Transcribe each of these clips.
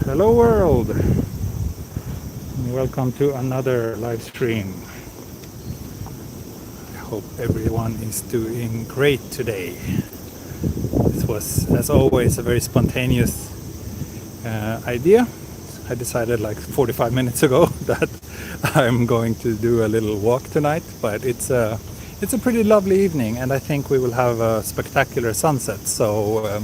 Hello world! Welcome to another live stream. I hope everyone is doing great today. This was, as always, a very spontaneous idea. I decided like 45 minutes ago that I'm going to do a little walk tonight, but it's a pretty lovely evening and I think we will have a spectacular sunset. So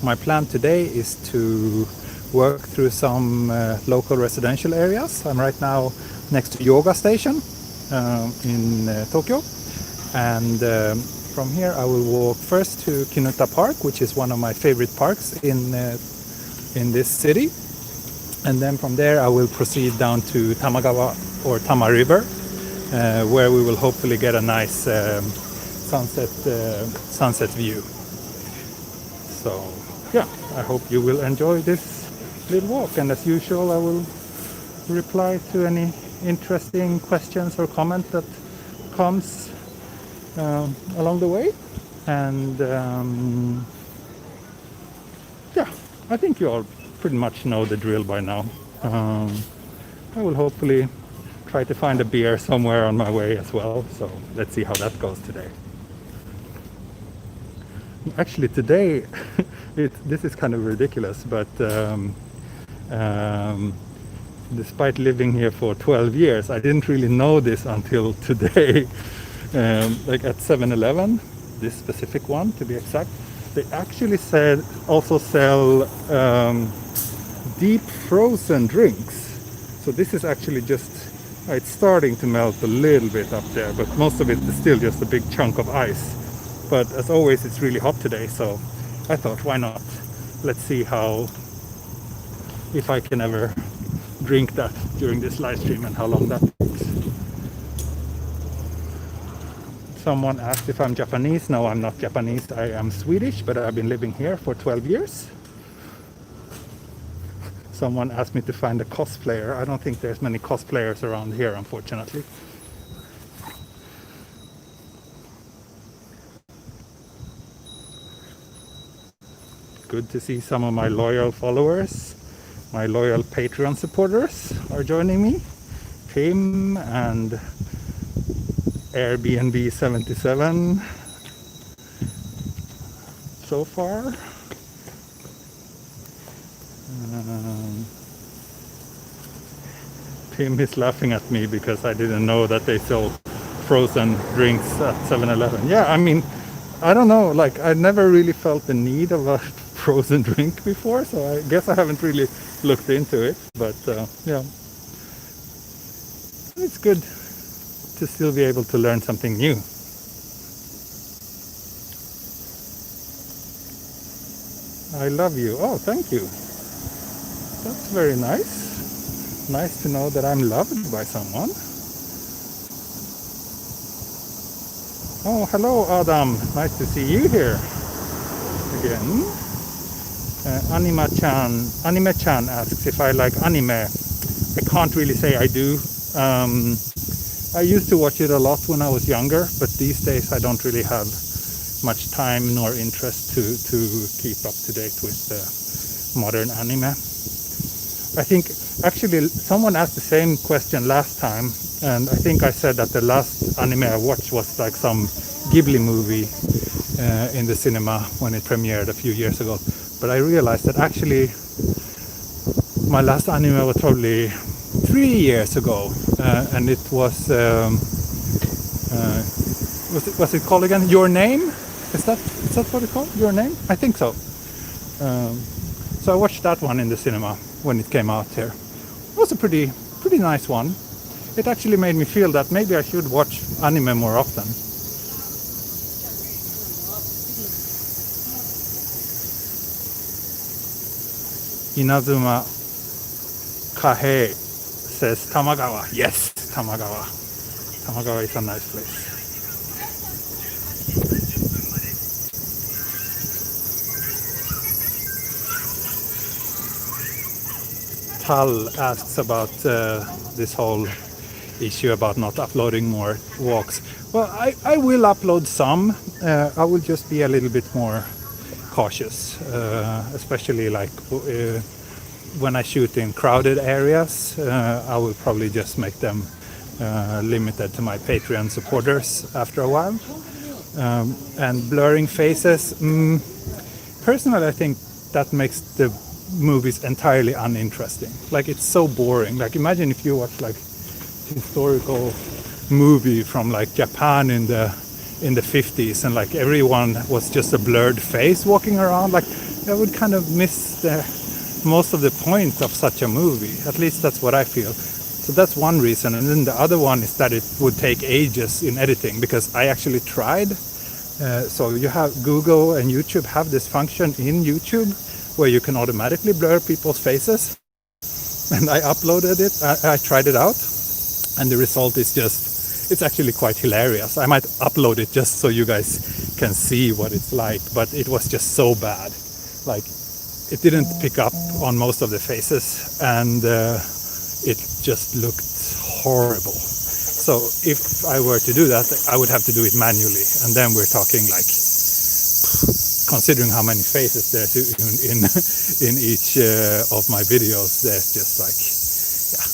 my plan today is to work through some local residential areas. I'm right now next to Yoga Station in Tokyo, and from here I will walk first to Kinuta Park, which is one of my favorite parks in this city, and then from there I will proceed down to Tamagawa or Tama River, where we will hopefully get a nice sunset view. So yeah, I hope you will enjoy this little walk, and as usual I will reply to any interesting questions or comment that comes along the way. And yeah, I think you all pretty much know the drill by now. I will hopefully try to find a beer somewhere on my way as well, so let's see how that goes today. Actually today this is kind of ridiculous, but despite living here for 12 years, I didn't really know this until today. Like at 7-Eleven, this specific one to be exact, they actually also sell deep frozen drinks. So this is actually just, it's starting to melt a little bit up there, but most of it is still just a big chunk of ice. But as always, it's really hot today, so I thought, why not? Let's see if I can ever drink that during this live stream and how long that takes. Someone asked if I'm Japanese. No, I'm not Japanese. I am Swedish, but I've been living here for 12 years. Someone asked me to find a cosplayer. I don't think there's many cosplayers around here, unfortunately. Good to see some of my loyal followers, my loyal Patreon supporters are joining me. Tim and Airbnb 77 so far. Tim is laughing at me because I didn't know that they sell frozen drinks at 7-Eleven. Yeah, I mean, I don't know, like I never really felt the need of a frozen drink before, so I guess I haven't really looked into it, but yeah, it's good to still be able to learn something new. I love you. Oh, thank you. That's very nice. Nice to know that I'm loved by someone. Oh, hello Adam. Nice to see you here again. Anime-chan asks if I like anime. I can't really say I do. I used to watch it a lot when I was younger, but these days I don't really have much time nor interest to keep up to date with modern anime. I think actually someone asked the same question last time, and I think I said that the last anime I watched was like some Ghibli movie in the cinema when it premiered a few years ago. But I realized that actually my last anime was probably 3 years ago, and it was what's it called again? Your Name? Is that what it's called? Your Name? I think so. So I watched that one in the cinema when it came out here. It was a pretty nice one. It actually made me feel that maybe I should watch anime more often. Inazuma Kahe says Tamagawa. Yes, Tamagawa. Tamagawa is a nice place. Tal asks about this whole issue about not uploading more walks. Well, I will upload some. I will just be a little bit more cautious, especially like when I shoot in crowded areas. I will probably just make them limited to my Patreon supporters after a while. And blurring faces, personally I think that makes the movies entirely uninteresting. Like, it's so boring. Like, imagine if you watch like historical movie from like Japan in the 50s, and like everyone was just a blurred face walking around. Like, that would kind of miss most of the point of such a movie. At least that's what I feel. So that's one reason. And then the other one is that it would take ages in editing, because I actually tried. So you have Google and YouTube have this function in YouTube where you can automatically blur people's faces. And I uploaded it. I tried it out, and the result is just, it's actually quite hilarious. I might upload it just so you guys can see what it's like, but it was just so bad. Like, it didn't pick up on most of the faces, and it just looked horrible. So if I were to do that, I would have to do it manually, and then we're talking like, considering how many faces there's in each of my videos, there's just like, yeah,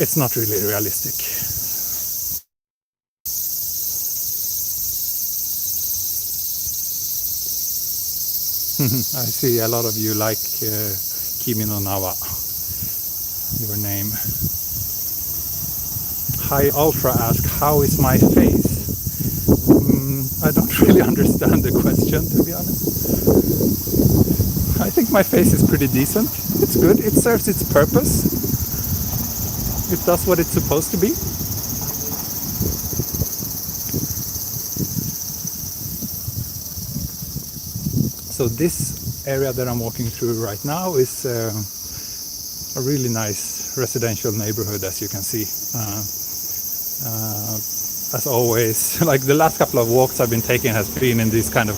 it's not really realistic. I see a lot of you like Kimi no Nawa, your name. Hi Ultra asks, how is my face? I don't really understand the question, to be honest. I think my face is pretty decent. It's good. It serves its purpose. It does what it's supposed to be. So this area that I'm walking through right now is a really nice residential neighborhood, as you can see. As always, like the last couple of walks I've been taking has been in these kind of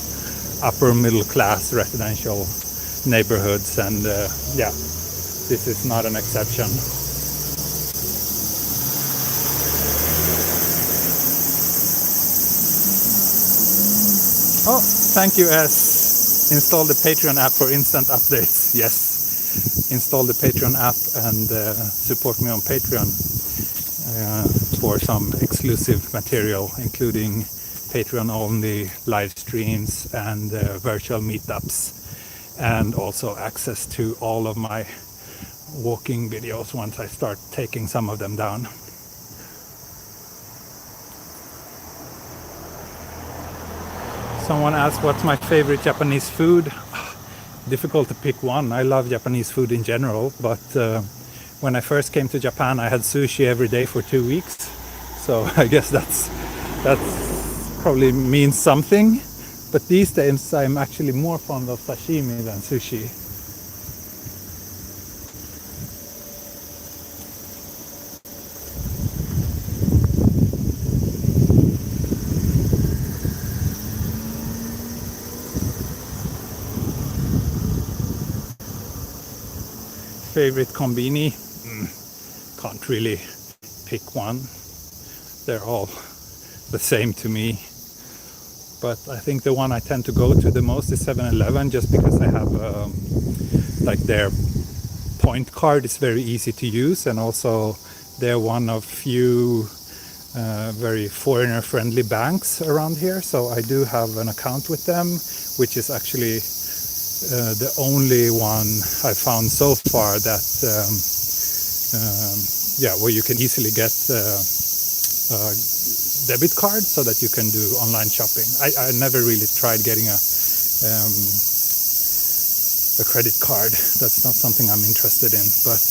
upper middle class residential neighborhoods, and yeah, this is not an exception. Oh, thank you, S. Install the Patreon app for instant updates. Yes, install the Patreon app and support me on Patreon for some exclusive material, including Patreon-only live streams and virtual meetups, and also access to all of my walking videos once I start taking some of them down. Someone asked what's my favorite Japanese food. Difficult to pick one. I love Japanese food in general, but when I first came to Japan, I had sushi every day for 2 weeks. So I guess that's probably means something. But these days I'm actually more fond of sashimi than sushi. Favorite konbini? Can't really pick one. They're all the same to me. But I think the one I tend to go to the most is 7-Eleven, just because I have like their point card is very easy to use, and also they're one of few very foreigner friendly banks around here. So I do have an account with them, which is actually the only one I found so far that yeah, where you can easily get a debit card so that you can do online shopping. I never really tried getting a credit card. That's not something I'm interested in, but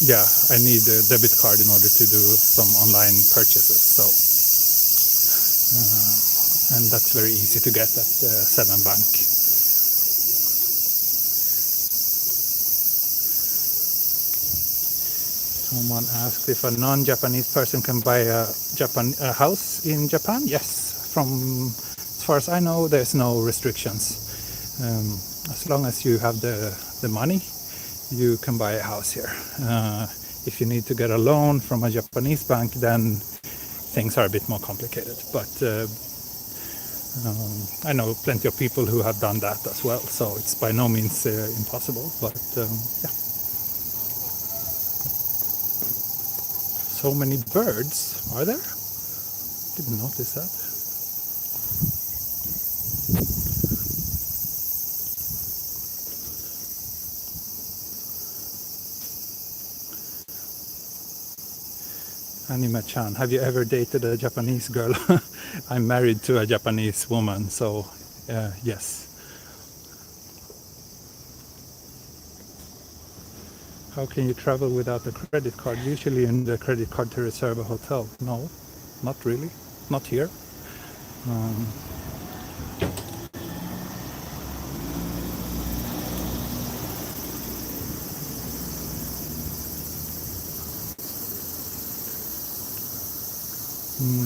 yeah, I need a debit card in order to do some online purchases. So and that's very easy to get at 7-Bank. Someone asked if a non-Japanese person can buy a house in Japan. Yes, as far as I know, there's no restrictions. As long as you have the money, you can buy a house here. If you need to get a loan from a Japanese bank, then things are a bit more complicated. But I know plenty of people who have done that as well, so it's by no means impossible. But yeah, so many birds. Are there? Didn't notice that. Anima-chan, have you ever dated a Japanese girl? I'm married to a Japanese woman, so yes. How can you travel without a credit card? Usually you need a credit card to reserve a hotel. No, not really. Not here.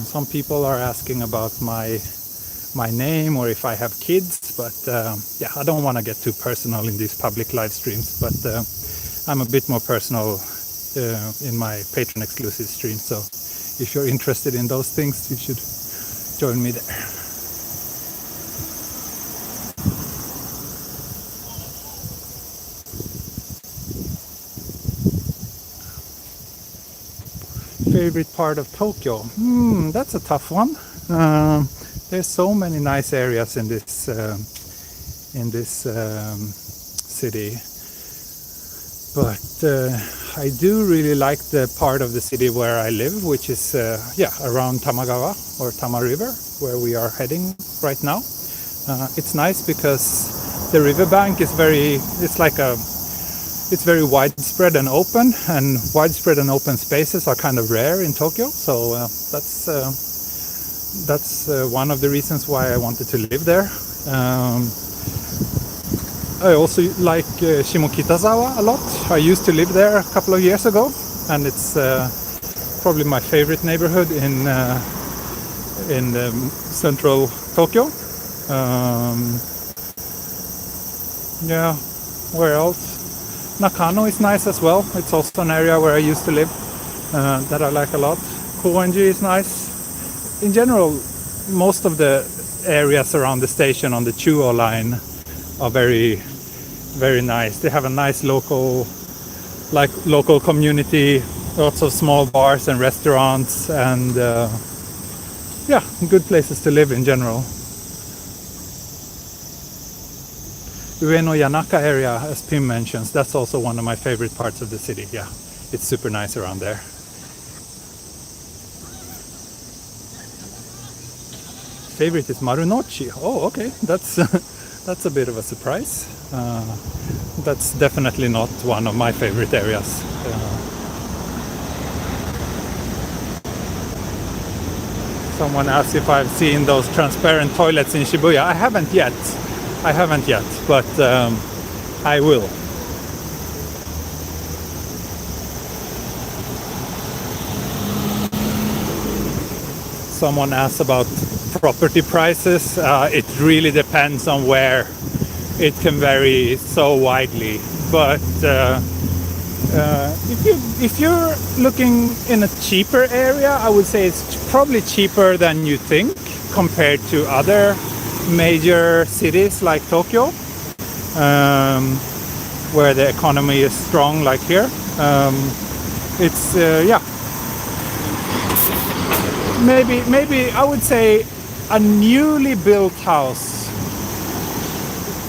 Some people are asking about my name or if I have kids, but yeah, I don't want to get too personal in these public live streams, but I'm a bit more personal in my patron exclusive stream, so if you're interested in those things, you should join me there. Favorite part of Tokyo? That's a tough one. There's so many nice areas in this city, but I do really like the part of the city where I live, which is around Tamagawa or Tama River, where we are heading right now. It's nice because the riverbank is it's very widespread and open, and widespread and open spaces are kind of rare in Tokyo, so that's one of the reasons why I wanted to live there. I also like Shimokitazawa a lot. I used to live there a couple of years ago, and it's probably my favorite neighborhood in central Tokyo. Yeah, where else? Nakano is nice as well. It's also an area where I used to live that I like a lot. Koenji is nice. In general, most of the areas around the station on the Chuo line are very, very nice. They have a nice local community, lots of small bars and restaurants, and yeah, good places to live in general. Ueno Yanaka area, as Pim mentions, that's also one of my favorite parts of the city. Yeah, it's super nice around there. Favorite is Marunouchi. Oh, okay, that's that's a bit of a surprise. That's definitely not one of my favorite areas. Someone asked if I've seen those transparent toilets in Shibuya. I haven't yet, but I will. Someone asked about property prices. It really depends on where. It can vary so widely, but if you're looking in a cheaper area, I would say it's probably cheaper than you think compared to other major cities like Tokyo, where the economy is strong, like here. It's maybe I would say a newly built house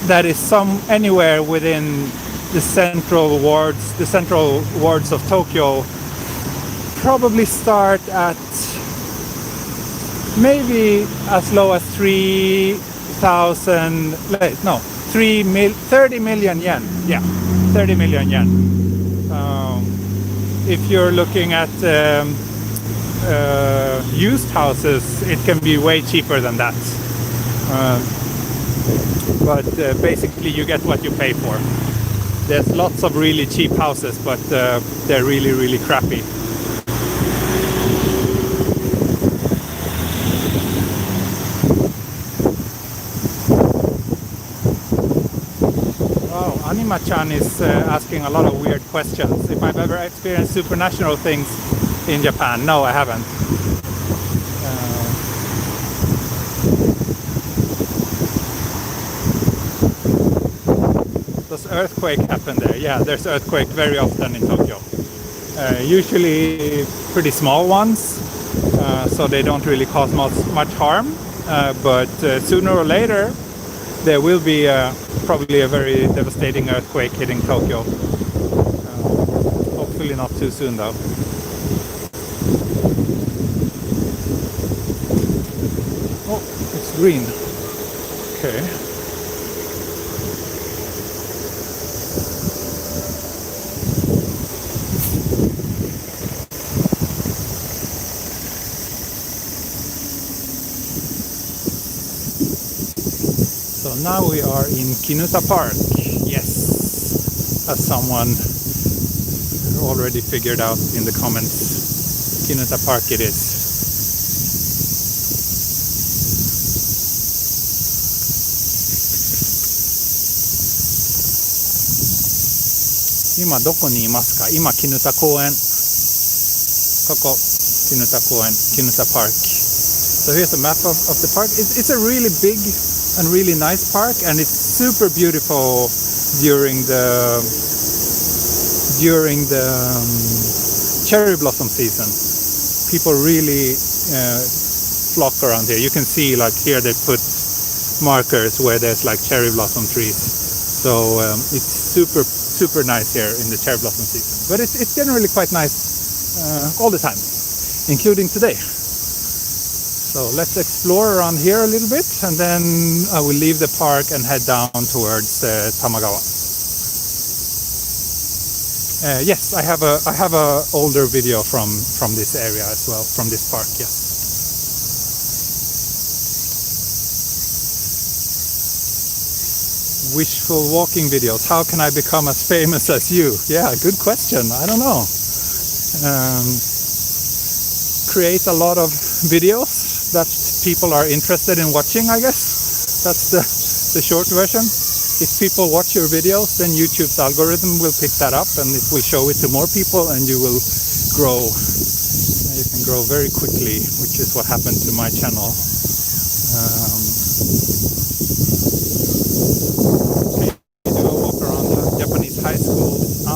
that is anywhere within the central wards of Tokyo probably start at maybe as low as 30 million yen. Yeah, 30 million yen. If you're looking at used houses, it can be way cheaper than that. But basically you get what you pay for. There's lots of really cheap houses, but they're really, really crappy. Wow, Anima-chan is asking a lot of weird questions. If I've ever experienced supernatural things in Japan. No, I haven't. Does earthquake happen there? Yeah, there's earthquake very often in Tokyo. Usually pretty small ones, so they don't really cause much harm. But sooner or later, there will be probably a very devastating earthquake hitting Tokyo. Hopefully not too soon though. Oh, it's green. Okay. So now we are in Kinuta Park. Yes, as someone already figured out in the comments, Kinuta Park it is. 今どこにいますか？今キヌタ公園。ここキヌタ公園、キヌタ Park. So here's a map of the park. It's a really big and really nice park, and it's super beautiful during the cherry blossom season. People really flock around here. You can see, like here they put markers where there's like cherry blossom trees. So it's super nice here in the cherry blossom season. But it's generally quite nice all the time, including today. So let's explore around here a little bit, and then I will leave the park and head down towards Tamagawa. Yes, I have a older video from this area as well, from this park. Yes. Wishful walking videos. How can I become as famous as you? Yeah, good question. I don't know. Create a lot of videos that people are interested in watching, I guess. That's the short version. If people watch your videos, then YouTube's algorithm will pick that up and it will show it to more people, and you will grow. You can grow very quickly, which is what happened to my channel. Do a walk around the Japanese high schools,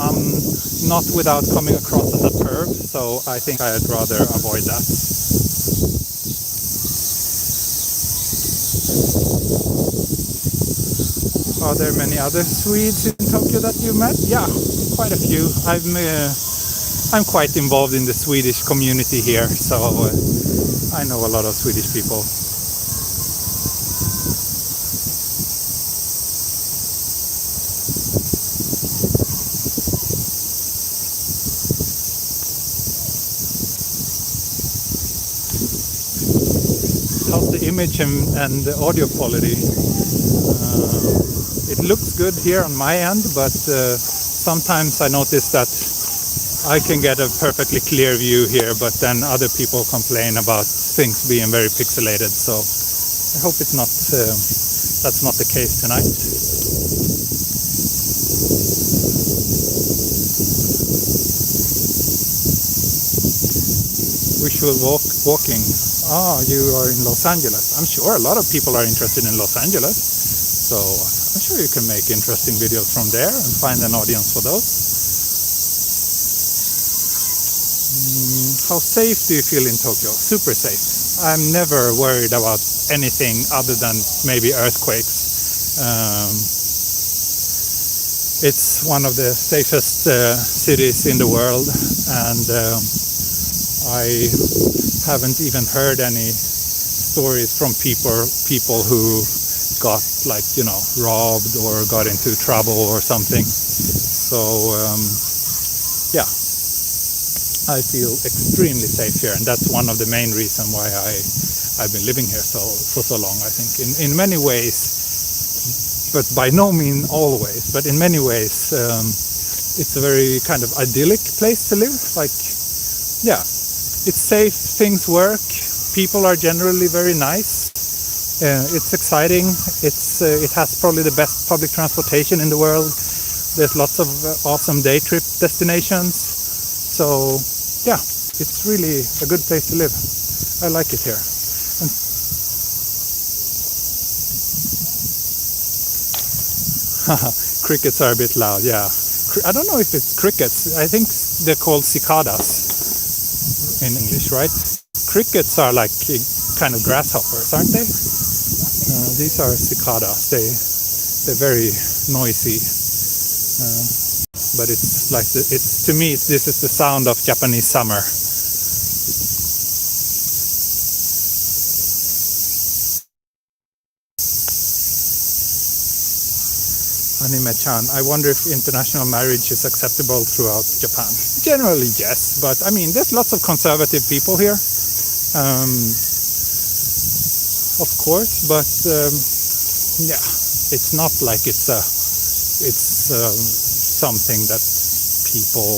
not without coming across as a perv, so I think I'd rather avoid that. Are there many other Swedes in Tokyo that you met? Yeah, quite a few. I'm quite involved in the Swedish community here, so I know a lot of Swedish people. How's the image and the audio quality? It looks good here on my end, but sometimes I notice that I can get a perfectly clear view here, but then other people complain about things being very pixelated. So I hope it's not that's not the case tonight. Visual walking. Ah, you are in Los Angeles. I'm sure a lot of people are interested in Los Angeles. So I'm sure you can make interesting videos from there and find an audience for those. How safe do you feel in Tokyo? Super safe. I'm never worried about anything other than maybe earthquakes. It's one of the safest cities in the world, and I haven't even heard any stories from people who got, like, you know, robbed or got into trouble or something. So yeah, I feel extremely safe here, and that's one of the main reasons why I've been living here for so long. I think in many ways, but by no means always, but in many ways it's a very kind of idyllic place to live. Like, yeah, it's safe, things work, people are generally very nice. It's exciting. It has probably the best public transportation in the world. There's lots of awesome day trip destinations. So yeah, it's really a good place to live. I like it here. And crickets are a bit loud, yeah. I don't know if it's crickets. I think they're called cicadas in English, right? Crickets are like kind of grasshoppers, aren't they? These are cicadas. They're very noisy. But it's like it's to me this is the sound of Japanese summer. Anime-chan, I wonder if international marriage is acceptable throughout Japan. Generally, yes, but I mean, there's lots of conservative people here, of course. But yeah, it's not like it's something that people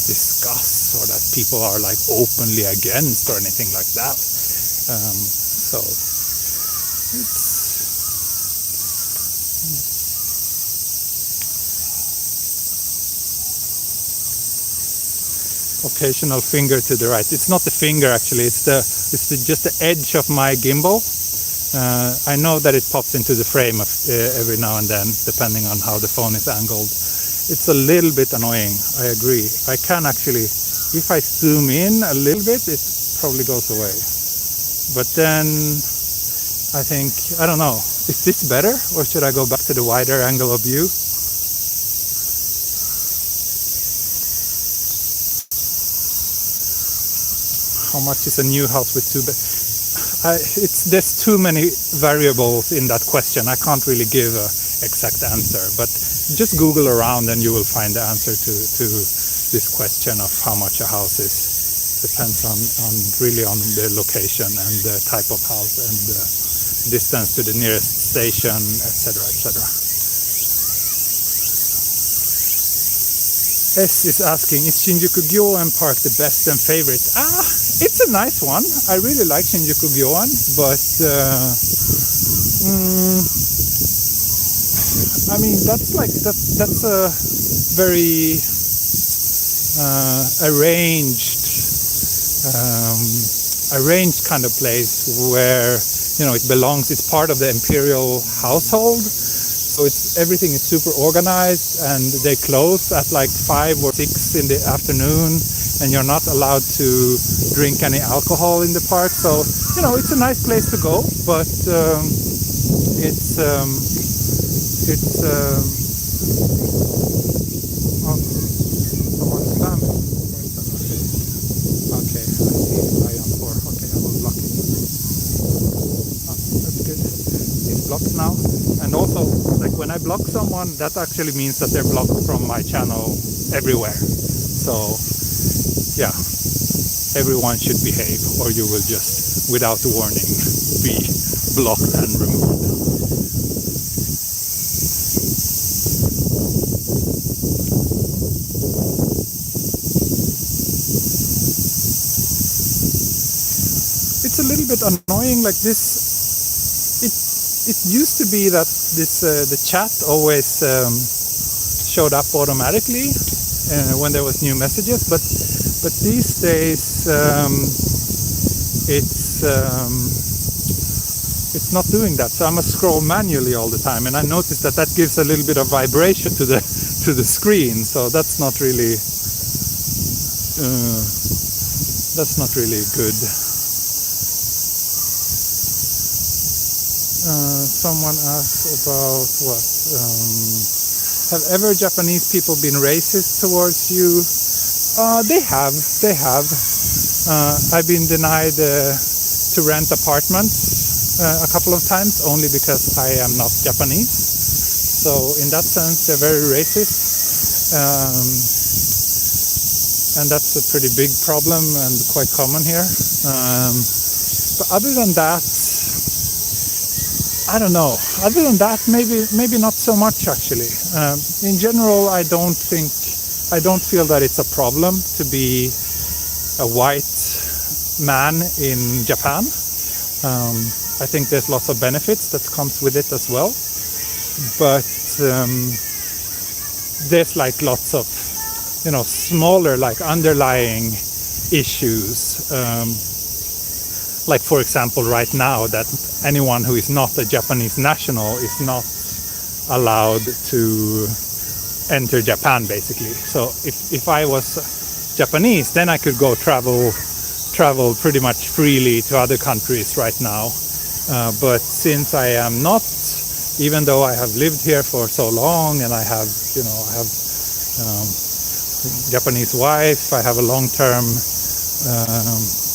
discuss or that people are like openly against or anything like that. So it's. Occasional finger to the right. It's not the finger actually. It's just the edge of my gimbal. I know that it pops into the frame every now and then, depending on how the phone is angled. It's a little bit annoying. I agree. I can actually, if I zoom in a little bit, it probably goes away. But then I think, I don't know. Is this better, or should I go back to the wider angle of view? How much is a new house with two beds? There's too many variables in that question. I can't really give an exact answer, but just Google around and you will find the answer to this question of how much a house is. Depends on the location and the type of house and the distance to the nearest station, etc., etc. S is asking, is Shinjuku Gyoen Park the best and favorite? It's a nice one. I really like Shinjuku Gyoen, but I mean that's a very arranged kind of place where it belongs. It's part of the imperial household. So everything is super organized, and they close at like 5 or 6 in the afternoon, and you're not allowed to drink any alcohol in the park. So it's a nice place to go, but it's someone's spamming. Okay, I see Ion 4. Okay, I will block it. That's good. It's blocked now. And also, like when I block someone, that actually means that they're blocked from my channel everywhere. So, yeah, everyone should behave, or you will just, without warning, be blocked and removed. It's a little bit annoying, like this. It used to be that the chat always showed up automatically when there was new messages, but these days it's not doing that. So I must scroll manually all the time, and I noticed that gives a little bit of vibration to the screen. So that's not really good. Someone asked about what? Have ever Japanese people been racist towards you? They have. I've been denied to rent apartments a couple of times only because I am not Japanese. So in that sense, they're very racist. And that's a pretty big problem and quite common here. But other than that, I don't know. Other than that, maybe not so much actually. In general, I don't feel that it's a problem to be a white man in Japan. I think there's lots of benefits that comes with it as well. But there's like lots of, smaller like underlying issues. Like for example, right now that anyone who is not a Japanese national is not allowed to enter Japan basically. So if I was Japanese, then I could go travel pretty much freely to other countries right now. But since I am not, even though I have lived here for so long and I have Japanese wife, I have a long-term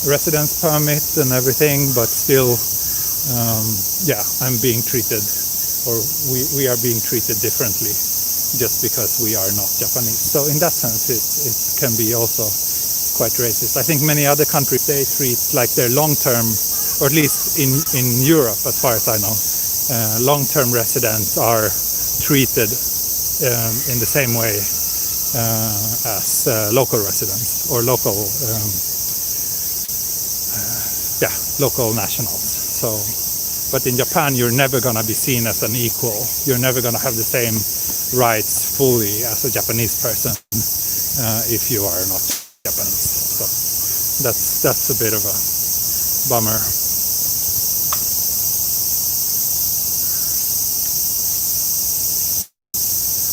residence permit and everything, but still, I'm being treated, or we are being treated differently just because we are not Japanese. So in that sense, it can be also quite racist. I think many other countries, they treat like their long-term, or at least in Europe, as far as I know, long-term residents are treated in the same way as local residents or local nationals. So, but in Japan, you're never gonna be seen as an equal. You're never gonna have the same rights fully as a Japanese person if you are not Japanese. So that's a bit of a bummer.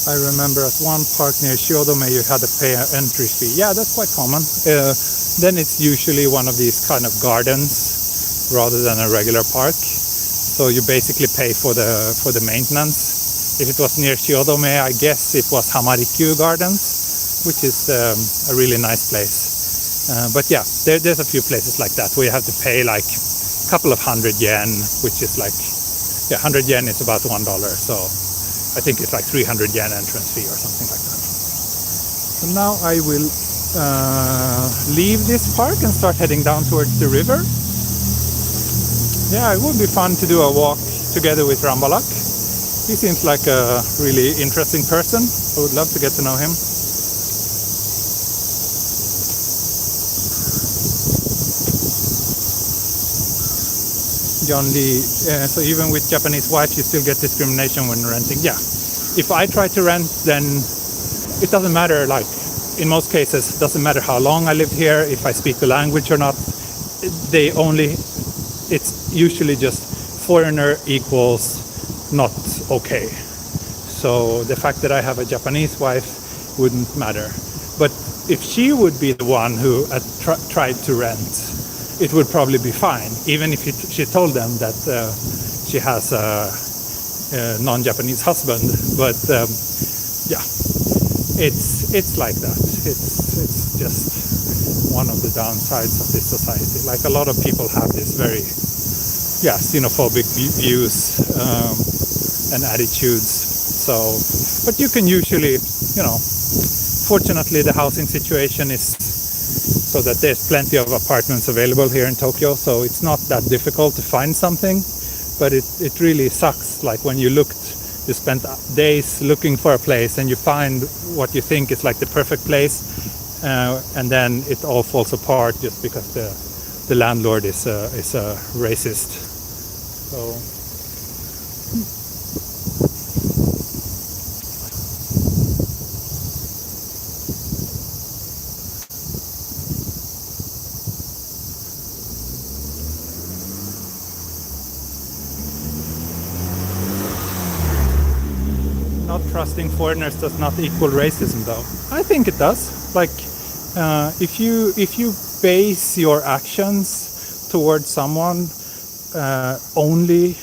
I remember at one park near Shiodome you had to pay an entry fee. Yeah, that's quite common. Then it's usually one of these kind of gardens rather than a regular park. So you basically pay for the maintenance. If it was near Shiodome, I guess it was Hamarikyu Gardens, which is a really nice place. But yeah, there's a few places like that where you have to pay like a couple of 100 yen, which is like, 100 yen is about $1. So I think it's like 300 yen entrance fee or something like that. So now I will leave this park and start heading down towards the river. Yeah, it would be fun to do a walk together with Rambalak. He seems like a really interesting person. I would love to get to know him. John Lee, so even with Japanese wife, you still get discrimination when renting. Yeah, if I try to rent, then it doesn't matter. Like in most cases, it doesn't matter how long I lived here, if I speak the language or not. It's usually just foreigner equals not okay. So the fact that I have a Japanese wife wouldn't matter. But if she would be the one who tried to rent, it would probably be fine, even if she told them that she has a non-Japanese husband. But it's like that. It's just one of the downsides of this society. Like a lot of people have this very xenophobic views and attitudes. So, but you can usually, fortunately the housing situation is so that there's plenty of apartments available here in Tokyo, so it's not that difficult to find something. But it really sucks, like when you spend days looking for a place and you find what you think is like the perfect place, and then it all falls apart just because the landlord is a racist. So not trusting foreigners does not equal racism, though. I think it does. Like, if you base your actions towards someone only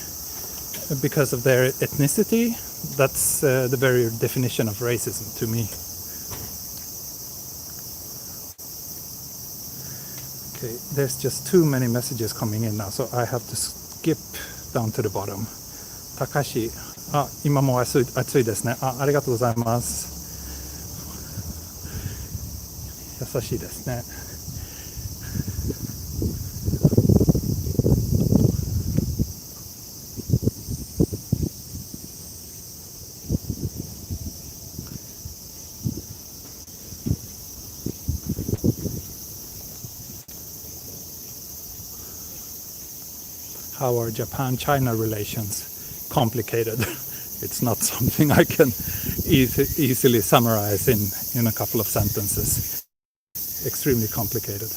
because of their ethnicity, that's the very definition of racism to me. Okay, there's just too many messages coming in now, so I have to skip down to the bottom. Takashi. 今も暑いですね。ありがとうございます。優しいですね。How are Japan-China relations? Complicated. It's not something I can easily summarize in a couple of sentences. Extremely complicated.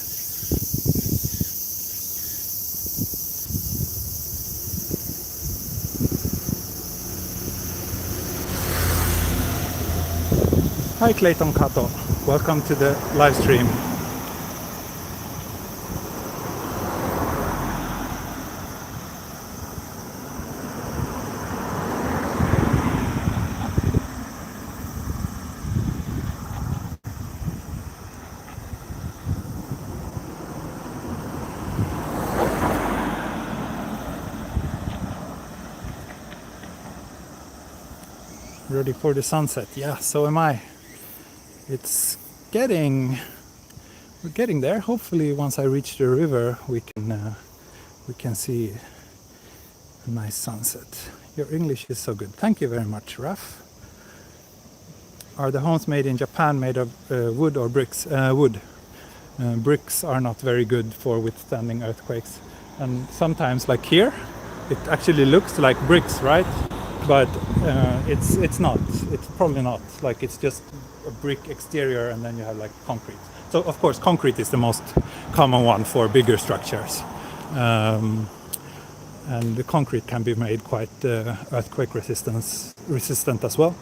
Hi Clayton Kato, welcome to the live stream. Ready for the sunset? Yeah, so am I. It's we're getting there. Hopefully, once I reach the river, we can see a nice sunset. Your English is so good. Thank you very much, Raf. Are the homes made in Japan made of wood or bricks? Wood. Bricks are not very good for withstanding earthquakes, and sometimes, like here, it actually looks like bricks, right? But it's not. It's probably not. Like it's just a brick exterior, and then you have like concrete. So of course, concrete is the most common one for bigger structures, and the concrete can be made quite earthquake resistant as well.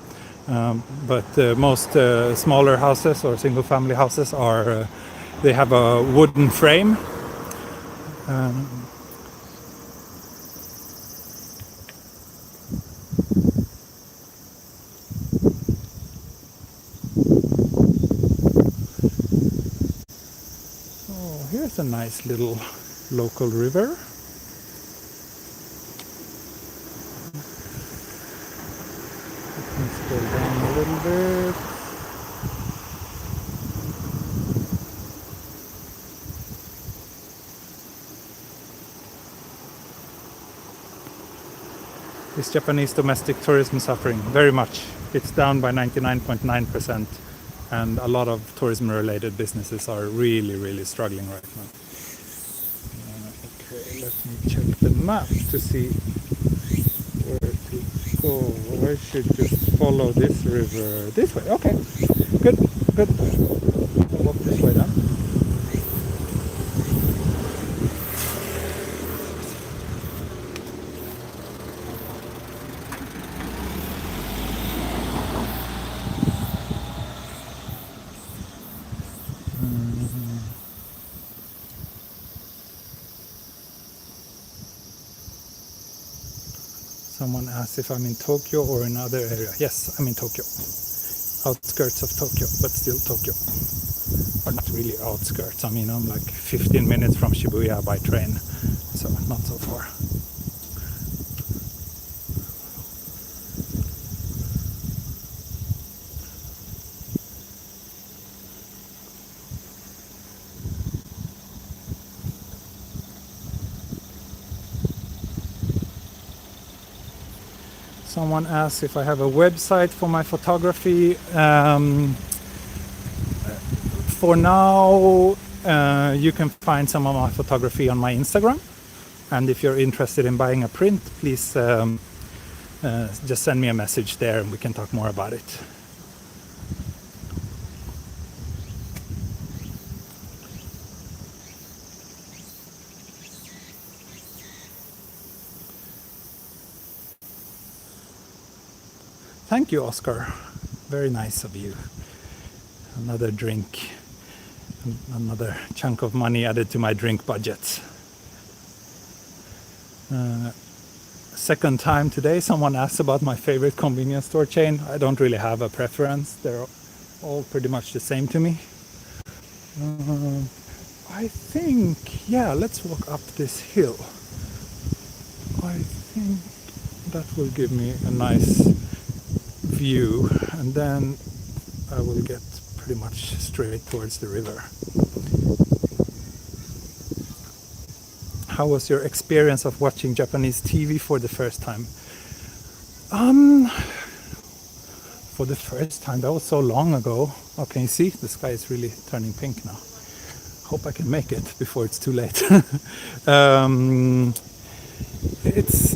But most smaller houses or single-family houses are they have a wooden frame. Here's a nice little local river. Let's go down a little bit. Is Japanese domestic tourism suffering? Very much. It's down by 99.9%. And a lot of tourism-related businesses are really struggling right now. Okay, let me check the map to see where to go. I should just follow this river this way. Okay, good. I'll walk this way then. Someone asked if I'm in Tokyo or in another area. Yes, I'm in Tokyo. Outskirts of Tokyo, but still Tokyo. Or not really outskirts. I mean, I'm like 15 minutes from Shibuya by train, so not so far. Someone asked if I have a website for my photography. For now, you can find some of my photography on my Instagram. And if you're interested in buying a print, please just send me a message there and we can talk more about it. Thank you, Oscar. Very nice of you. Another drink, another chunk of money added to my drink budget. Second time today, someone asked about my favorite convenience store chain. I don't really have a preference. They're all pretty much the same to me. I think, yeah, let's walk up this hill. I think that will give me a nice view, and then I will get pretty much straight towards the river. How was your experience of watching Japanese TV for the first time? For the first time, that was so long ago. Oh, can you see? The sky is really turning pink now. Hope I can make it before it's too late.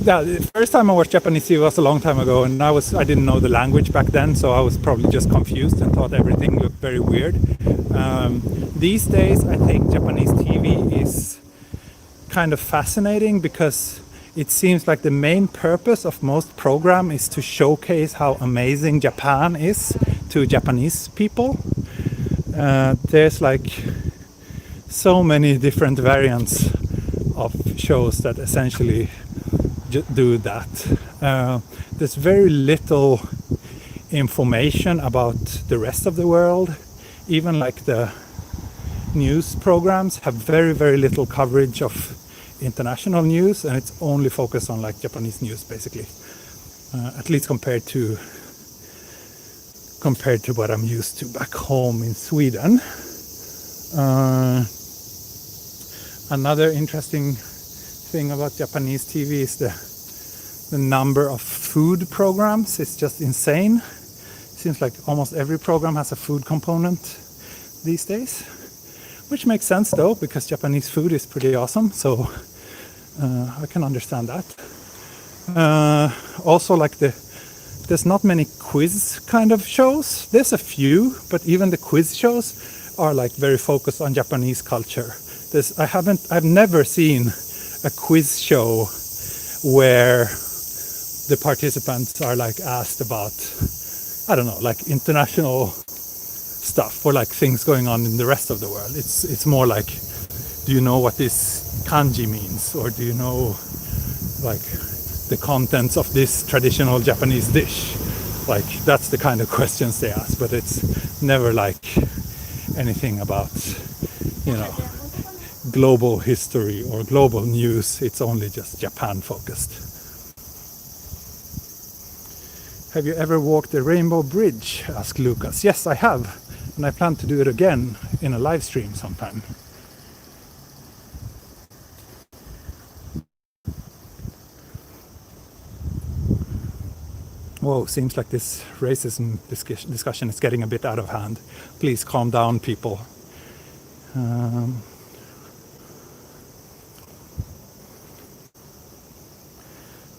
The first time I watched Japanese TV was a long time ago, and I didn't know the language back then, so I was probably just confused and thought everything looked very weird. These days, I think Japanese TV is kind of fascinating because it seems like the main purpose of most program is to showcase how amazing Japan is to Japanese people. There's like so many different variants of shows that essentially do that. There's very little information about the rest of the world. Even like the news programs have very, very little coverage of international news, and it's only focused on like Japanese news basically, at least compared to what I'm used to back home in Sweden. Another interesting thing about Japanese TV is the number of food programs. It's just insane. Seems like almost every program has a food component these days, which makes sense though, because Japanese food is pretty awesome, so I can understand that. Also, like there's not many quiz kind of shows. There's a few, but even the quiz shows are like very focused on Japanese culture. I've never seen a quiz show where the participants are like asked about, I don't know, like international stuff or like things going on in the rest of the world. It's more like, do you know what this kanji means, or do you know like the contents of this traditional Japanese dish? Like that's the kind of questions they ask, but it's never like anything about, you know, global history or global news. It's only just Japan focused. Have you ever walked the Rainbow Bridge? Asked Lucas. Yes, I have, and I plan to do it again in a live stream sometime. Whoa, seems like this racism discussion is getting a bit out of hand. Please calm down, people.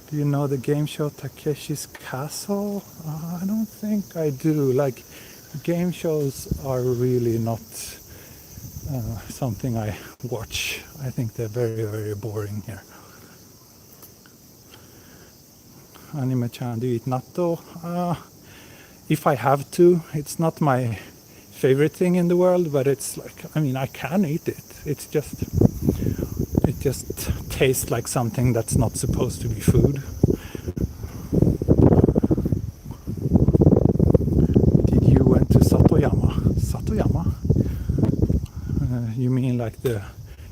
Do you know the game show Takeshi's Castle? I don't think I do. Like, game shows are really not something I watch. I think they're very, very boring here. Anime-chan, do you eat natto? If I have to. It's not my favorite thing in the world, but it's like, I mean, I can eat it. It just tastes like something that's not supposed to be food. Did you went to Satoyama? Satoyama? You mean like the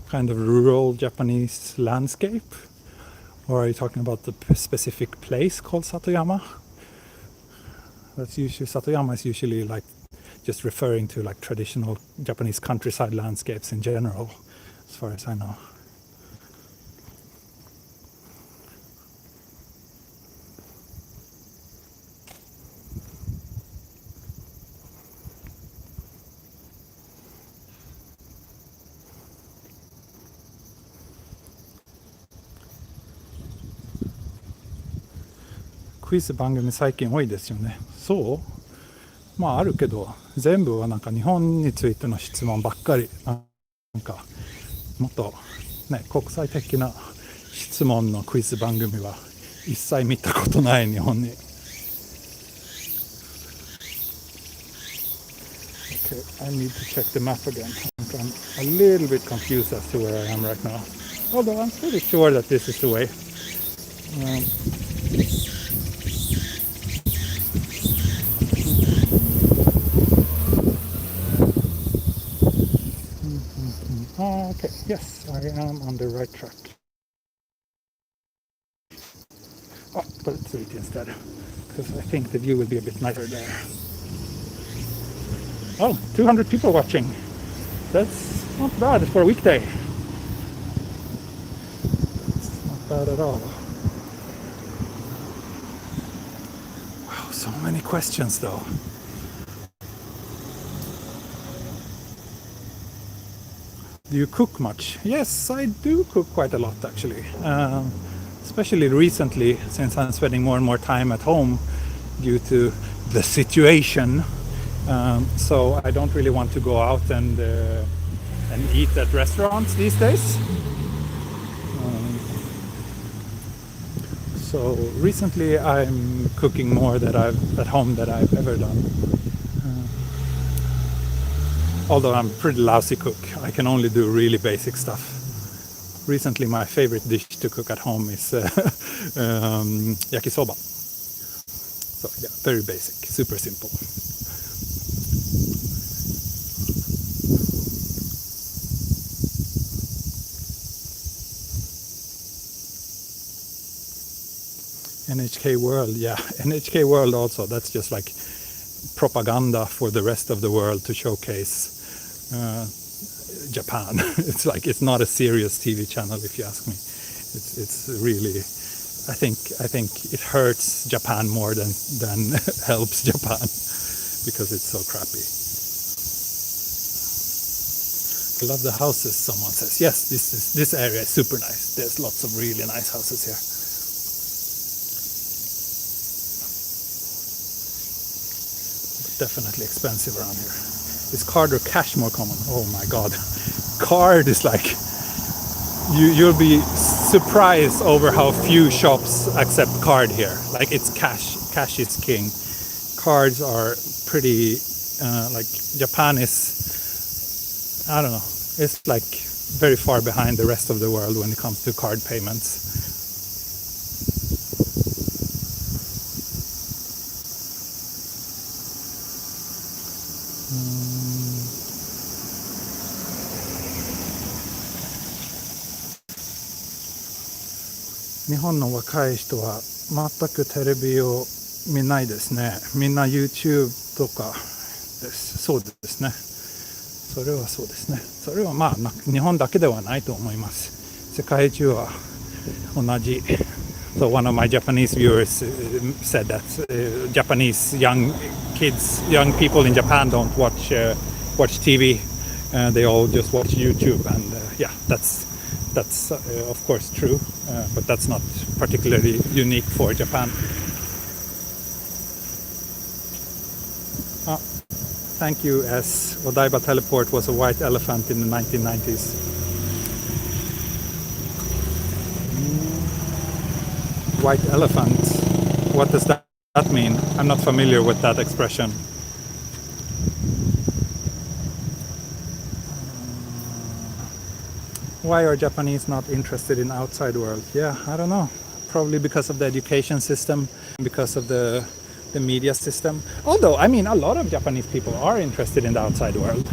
kind of rural Japanese landscape? Or are you talking about the specific place called Satoyama? Satoyama is usually like just referring to like traditional Japanese countryside landscapes in general, as far as I know.クイズ番組最近多いですよね。そう？まああるけど、全部はなんか日本についての質問ばっかり。なんかもっとね、国際的な質問のクイズ番組は一切見たことない日本に。Okay, I need to check the map again. I'm a little bit confused as to where I am right now. Although I'm pretty sure that this is the way. Okay, yes, I am on the right track. Oh, but let's do it instead, because I think the view will be a bit nicer there. Oh, 200 people watching. That's not bad for a weekday. It's not bad at all. Wow, so many questions though. Do you cook much? Yes, I do cook quite a lot actually. Especially recently, since I'm spending more and more time at home due to the situation. So I don't really want to go out and eat at restaurants these days. So recently I'm cooking more at home than I've ever done. Although I'm a pretty lousy cook, I can only do really basic stuff. Recently, my favorite dish to cook at home is yakisoba. So yeah, very basic, super simple. NHK World, yeah, NHK World also. That's just like propaganda for the rest of the world to showcase Japan. It's like it's not a serious TV channel, if you ask me. It's really, I think it hurts Japan more than helps Japan because it's so crappy. I love the houses. Someone says yes. This area is super nice. There's lots of really nice houses here. Definitely expensive around here. Is card or cash more common? Oh my god. Card is like, you'll be surprised over how few shops accept card here. Like it's cash. Cash is king. Cards are pretty, like Japan is, I don't know, it's like very far behind the rest of the world when it comes to card payments. Nihon no wakai hito wa mataku terebi o minai desu ne. Minna YouTube とかです。そうですね。それはそうですね。それはまあ日本だけではないと思います。世界中は同じ。So one of my Japanese viewers said that Japanese young people in Japan don't watch TV. They all just watch YouTube, and yeah, that's of course true, but that's not particularly unique for Japan. Thank you, as Odaiba Teleport was a white elephant in the 1990s. White elephant, what does that mean? I'm not familiar with that expression. Why are Japanese not interested in outside world? Yeah, I don't know. Probably because of the education system, because of the media system. Although, I mean, a lot of Japanese people are interested in the outside world.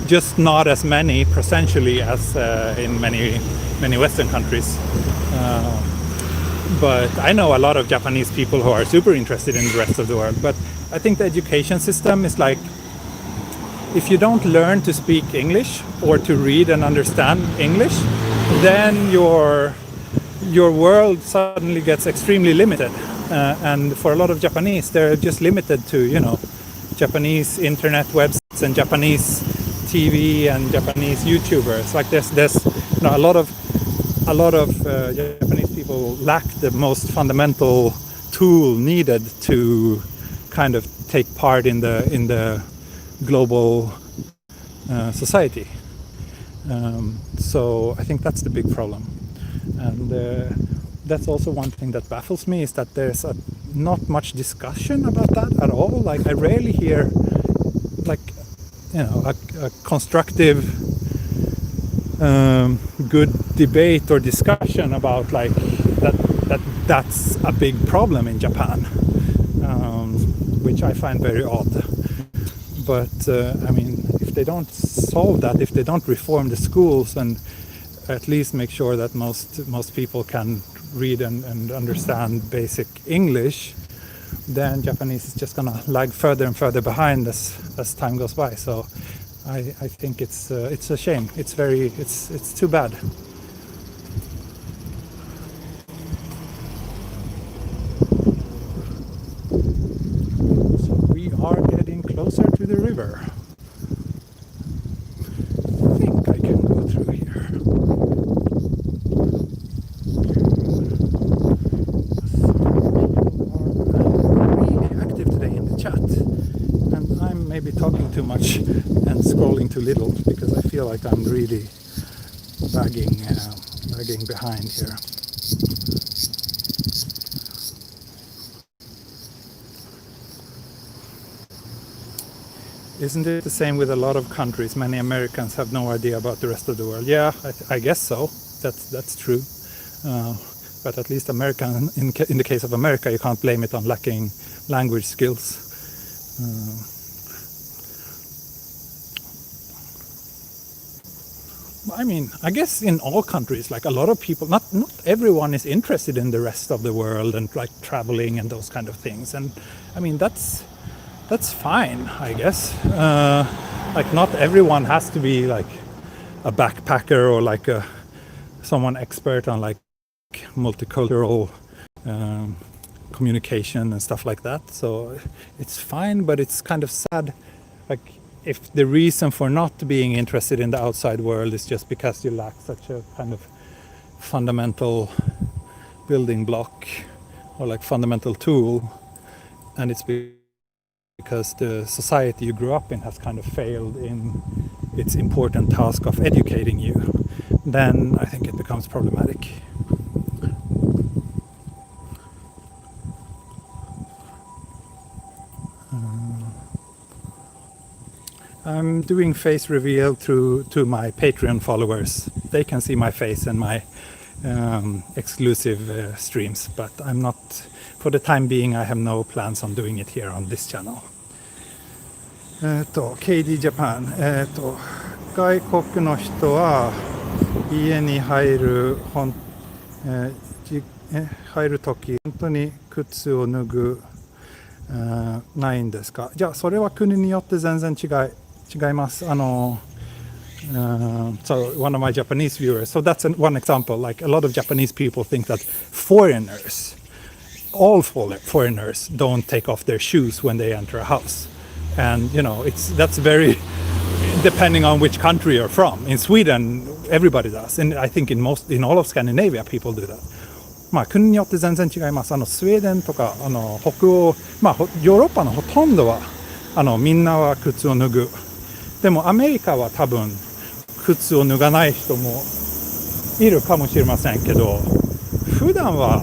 Just not as many percentually as in many Western countries. But I know a lot of Japanese people who are super interested in the rest of the world. But I think the education system is like, if you don't learn to speak English or to read and understand English, then your world suddenly gets extremely limited. And for a lot of Japanese, they're just limited to, you know, Japanese internet websites and Japanese TV and Japanese YouTubers. Like there's you know, a lot of Japanese people lack the most fundamental tool needed to kind of take part in the global society. So I think that's the big problem, and that's also one thing that baffles me, is that there's not much discussion about that at all. Like I rarely hear, like, you know, a constructive, good debate or discussion about like that's a big problem in Japan, which I find very odd. But I mean, if they don't solve that, if they don't reform the schools and at least make sure that most people can read and understand basic English, then Japanese is just gonna lag further and further behind as time goes by. So I think it's a shame. It's too bad. So we are getting closer to the river. I think I can go through here. Really active today in the chat, and I'm maybe talking too much and scrolling too little because I feel like I'm really lagging behind here. Isn't it the same with a lot of countries? Many Americans have no idea about the rest of the world. Yeah, I guess so. That's true. But at least American, in the case of America, you can't blame it on lacking language skills. I mean, I guess in all countries, like a lot of people, not everyone is interested in the rest of the world and like traveling and those kind of things. And I mean, that's fine, I guess. Like not everyone has to be like a backpacker or like someone expert on like multicultural communication and stuff like that. So it's fine, but it's kind of sad. Like if the reason for not being interested in the outside world is just because you lack such a kind of fundamental building block or like fundamental tool, and it's because the society you grew up in has kind of failed in its important task of educating you, then I think it becomes problematic. I'm doing face reveal to my Patreon followers. They can see my face and my exclusive streams, but I'm not, for the time being, I have no plans on doing it here on this channel. KD Japan. 外国の人は家に入るとき本当に靴を脱ぐないんですか？じゃあそれは国によって全然違います。So one of my Japanese viewers, so that's one example. Like a lot of Japanese people think that all foreigners don't take off their shoes when they enter a house. And you know, that's very depending on which country you're from. In Sweden, everybody does, and I think in all of Scandinavia, people do that. まあ国によって全然違います。スウェーデンとか北欧、まあヨーロッパのほとんどはみんなは靴を脱ぐ。でもアメリカは多分靴を脱がない人もいるかもしれませんけど、普段は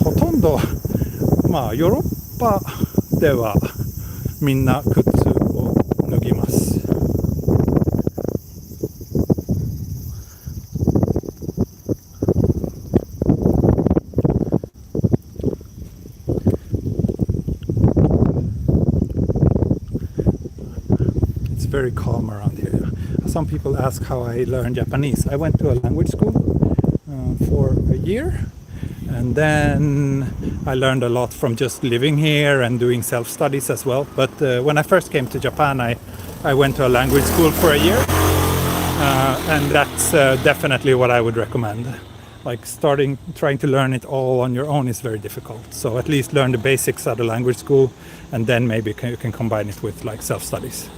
ほとんどまあヨーロッパではみんな靴を脱ぎます。It's very calm around here. Some people ask how I learned Japanese. I went to a language school for a year. And then I learned a lot from just living here and doing self-studies as well. But when I first came to Japan, I went to a language school for a year. And that's definitely what I would recommend. Like trying to learn it all on your own is very difficult. So at least learn the basics at a language school, and then maybe you can combine it with like self-studies.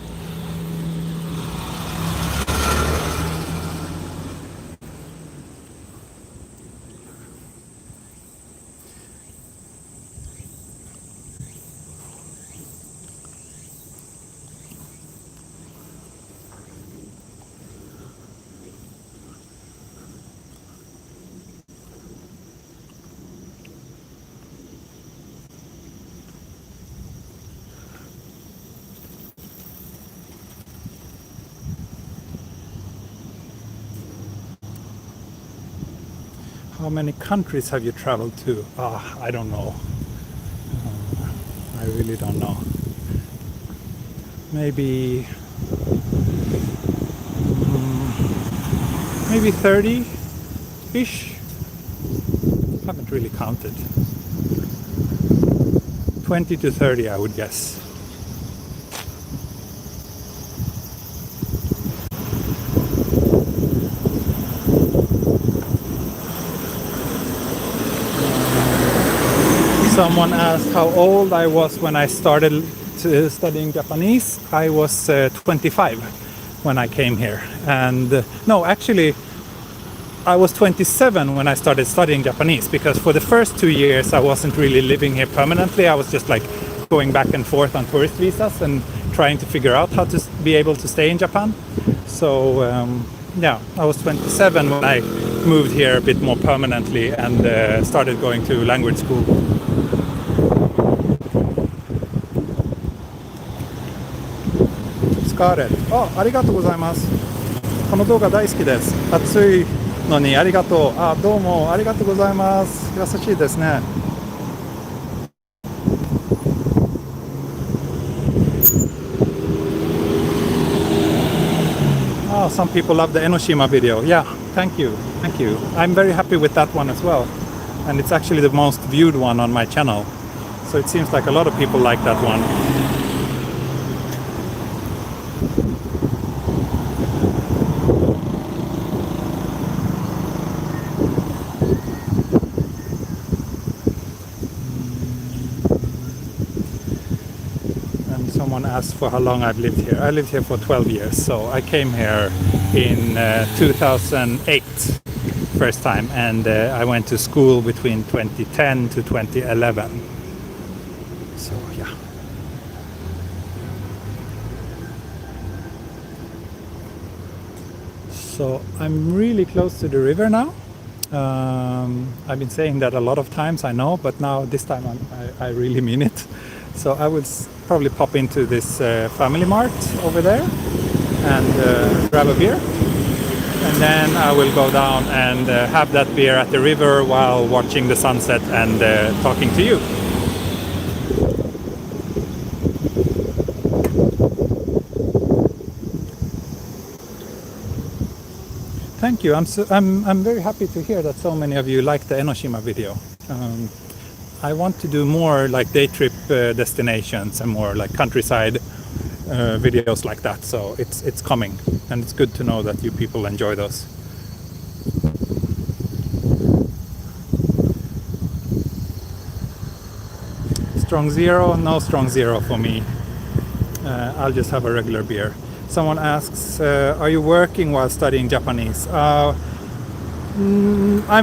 How many countries have you traveled to? I don't know. I really don't know. Maybe 30-ish? Haven't really counted. 20 to 30, I would guess. Someone asked how old I was when I started studying Japanese. I was 25 when I came here. And no, actually, I was 27 when I started studying Japanese, because for the first 2 years I wasn't really living here permanently. I was just like going back and forth on tourist visas and trying to figure out how to be able to stay in Japan. So yeah, I was 27 when I moved here a bit more permanently and started going to language school. Got it. ありがとうございます。この動画大好きです。暑いのにありがとう。どうもありがとうございます。優しいですね。Some people love the Enoshima video. Yeah, thank you. Thank you. I'm very happy with that one as well. And it's actually the most viewed one on my channel. So it seems like a lot of people like that one. Someone asked for how long I've lived here. I lived here for 12 years, so I came here in 2008 first time, and I went to school between 2010 to 2011. So yeah. So I'm really close to the river now. I've been saying that a lot of times, I know, but now this time I really mean it. So I will probably pop into this family mart over there and grab a beer. And then I will go down and have that beer at the river while watching the sunset and talking to you. Thank you. I'm very happy to hear that so many of you like the Enoshima video. I want to do more like day trip destinations and more like countryside videos like that. So it's coming, and it's good to know that you people enjoy those. Strong zero? No strong zero for me. I'll just have a regular beer. Someone asks, are you working while studying Japanese? I'm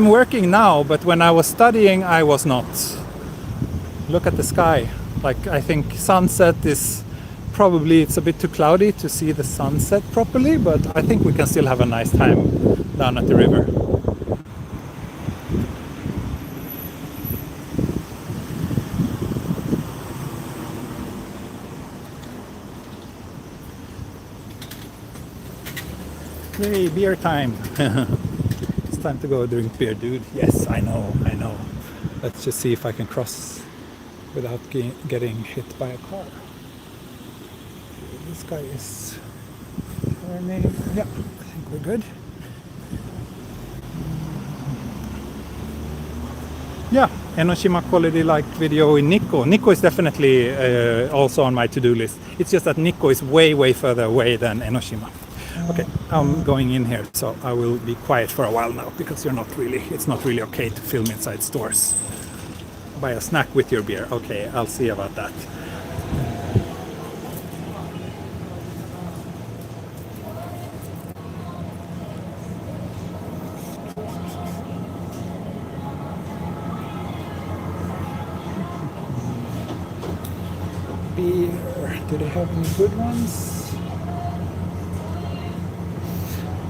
working now, but when I was studying, I was not. Look at the sky. Like, I think sunset is probably, it's a bit too cloudy to see the sunset properly, but I think we can still have a nice time down at the river. Yay, beer time. It's time to go drink beer, dude. Yes, I know. Let's just see if I can cross without getting hit by a car. This guy is turning. Yeah, I think we're good. Yeah, Enoshima quality like video in Nikko. Nikko is definitely also on my to-do list. It's just that Nikko is way further away than Enoshima. Okay, I'm going in here, so I will be quiet for a while now because it's not really okay to film inside stores. Buy a snack with your beer. Okay, I'll see about that. Beer. Do they have any good ones?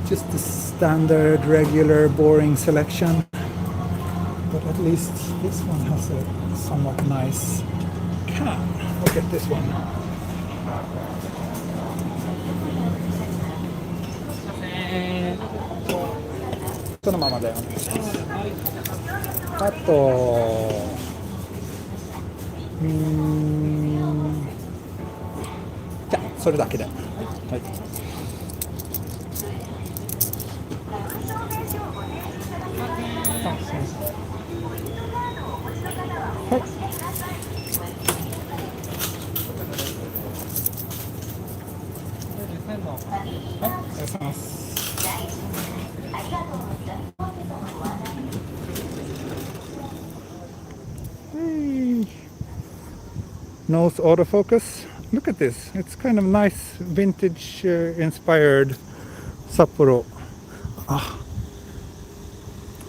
Just the standard, regular, boring selection. But at least this one has a somewhat nice can. Look at this one. Ja, それだけで。はい。Nose autofocus. Look at this. It's kind of nice vintage inspired Sapporo.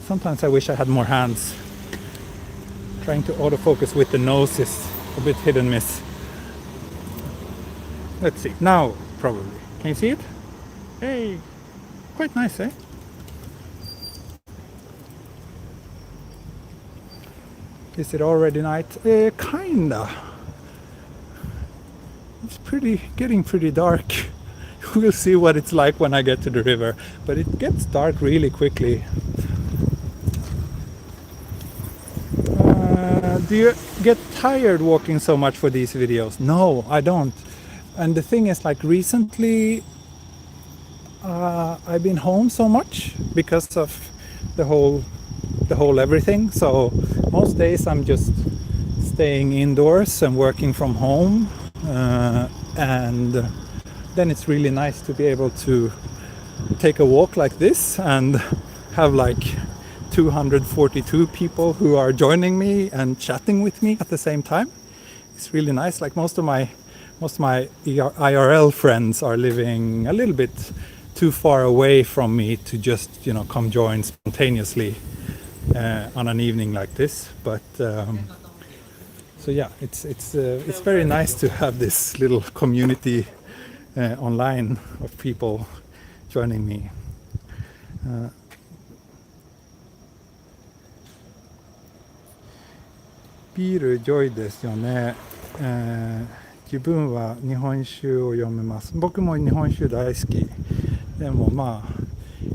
Sometimes I wish I had more hands. Trying to autofocus with the nose is a bit hit and miss. Let's see. Now, probably. Can you see it? Hey, quite nice, eh? Is it already night? Kinda. It's getting pretty dark. we'll see what it's like when I get to the river. But it gets dark really quickly. Do you get tired walking so much for these videos? No, I don't. And the thing is, like, recently I've been home so much because of the whole everything. So most days I'm just staying indoors and working from home, and then it's really nice to be able to take a walk like this and have like 242 people who are joining me and chatting with me at the same time. It's really nice. Like most of my IRL friends are living a little bit too far away from me to just come join spontaneously on an evening like this. But so yeah, it's very nice to have this little community online of people joining me. ビールジョイですよね。自分は日本酒を読めます。僕も日本酒大好き。でもまあ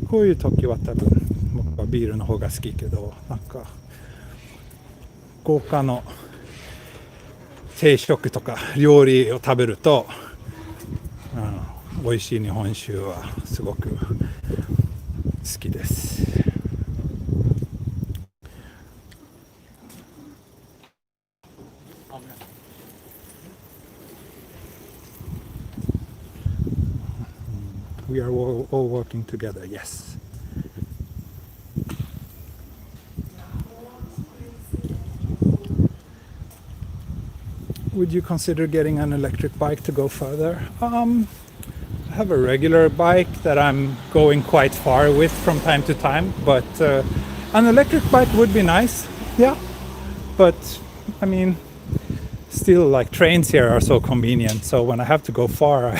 こういう時は多分僕はビールの方が好きけど、なんか豪華の定食とか料理を食べると、美味しい日本酒はすごく好きです。We are all working together, yes. Would you consider getting an electric bike to go further? I have a regular bike that I'm going quite far with from time to time, but an electric bike would be nice, yeah. But I mean, still, like, trains here are so convenient, so when I have to go far,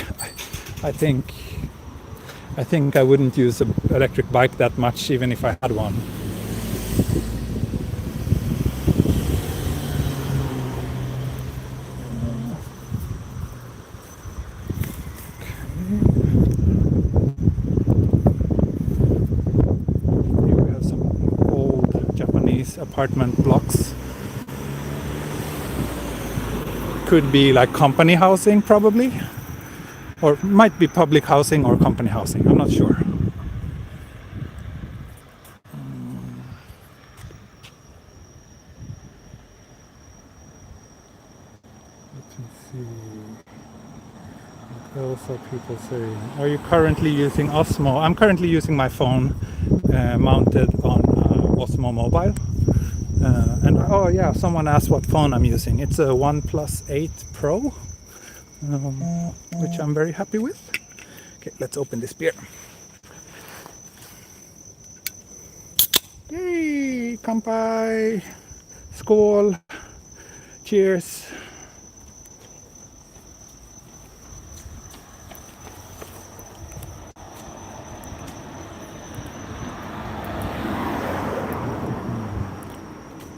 I think I wouldn't use an electric bike that much, even if I had one. Here we have some old Japanese apartment blocks. Could be like company housing, probably. Or might be public housing or company housing, I'm not sure. Let me see. What else are people saying? Are you currently using Osmo? I'm currently using my phone mounted on Osmo Mobile. And oh yeah, someone asked what phone I'm using. It's a OnePlus 8 Pro. Which I'm very happy with. Okay, let's open this beer. Yay! Kanpai! Skål! Cheers!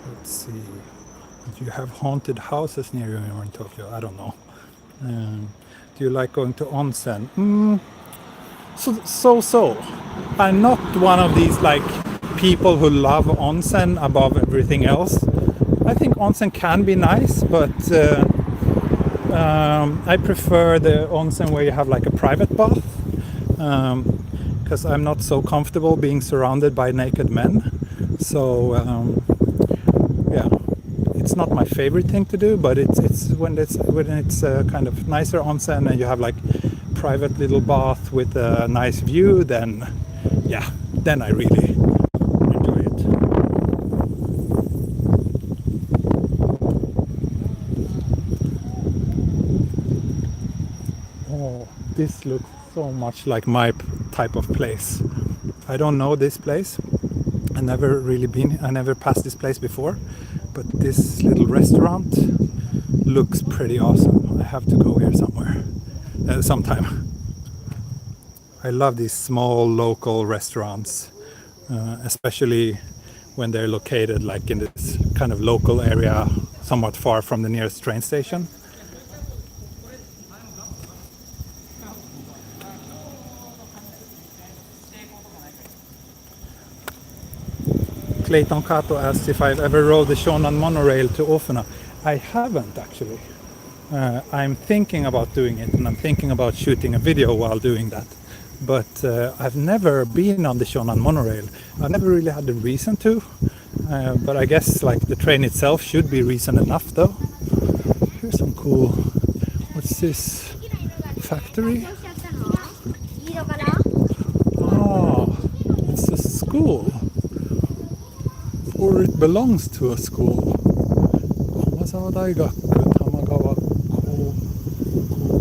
Let's see. Do you have haunted houses near you in Tokyo? I don't know. Do you like going to onsen? So. I'm not one of these like people who love onsen above everything else. I think onsen can be nice, but I prefer the onsen where you have like a private bath, because I'm not so comfortable being surrounded by naked men. So yeah. It's not my favorite thing to do, but it's when it's kind of nicer onsen and you have like private little bath with a nice view, then yeah, then I really enjoy it. Oh, this looks so much like my type of place. I don't know this place. I never passed this place before. But this little restaurant looks pretty awesome. I have to go here sometime. I love these small local restaurants, especially when they're located like in this kind of local area, somewhat far from the nearest train station. Clayton Kato asked if I've ever rode the Shonan monorail to Ofuna. I haven't actually. I'm thinking about doing it, and I'm thinking about shooting a video while doing that. But I've never been on the Shonan monorail. I've never really had the reason to. But I guess like the train itself should be reason enough though. Here's some cool, what's this, factory? Oh, it's a school. Or it belongs to a school. Komazawa Daigaku, Tamagawa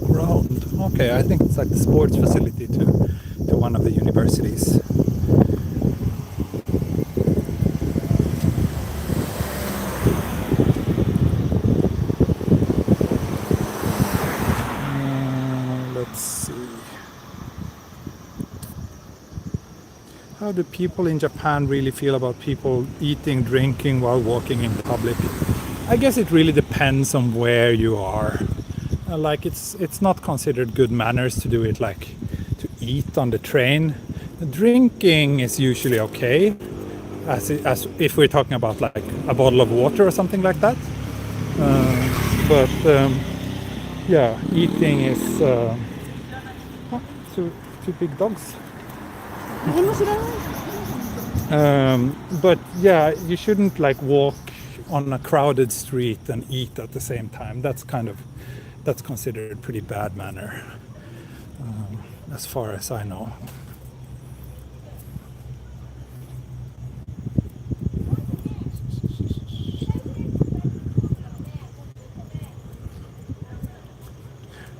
ground. Okay, I think it's like the sports facility to one of the universities. Let's see. How do people in Japan really feel about people eating, drinking while walking in public? I guess it really depends on where you are. Like it's not considered good manners to do it, like to eat on the train. Drinking is usually okay, as if we're talking about like a bottle of water or something like that. But yeah, eating is two big dogs. But yeah, you shouldn't like walk on a crowded street and eat at the same time. That's considered pretty bad manner, as far as I know.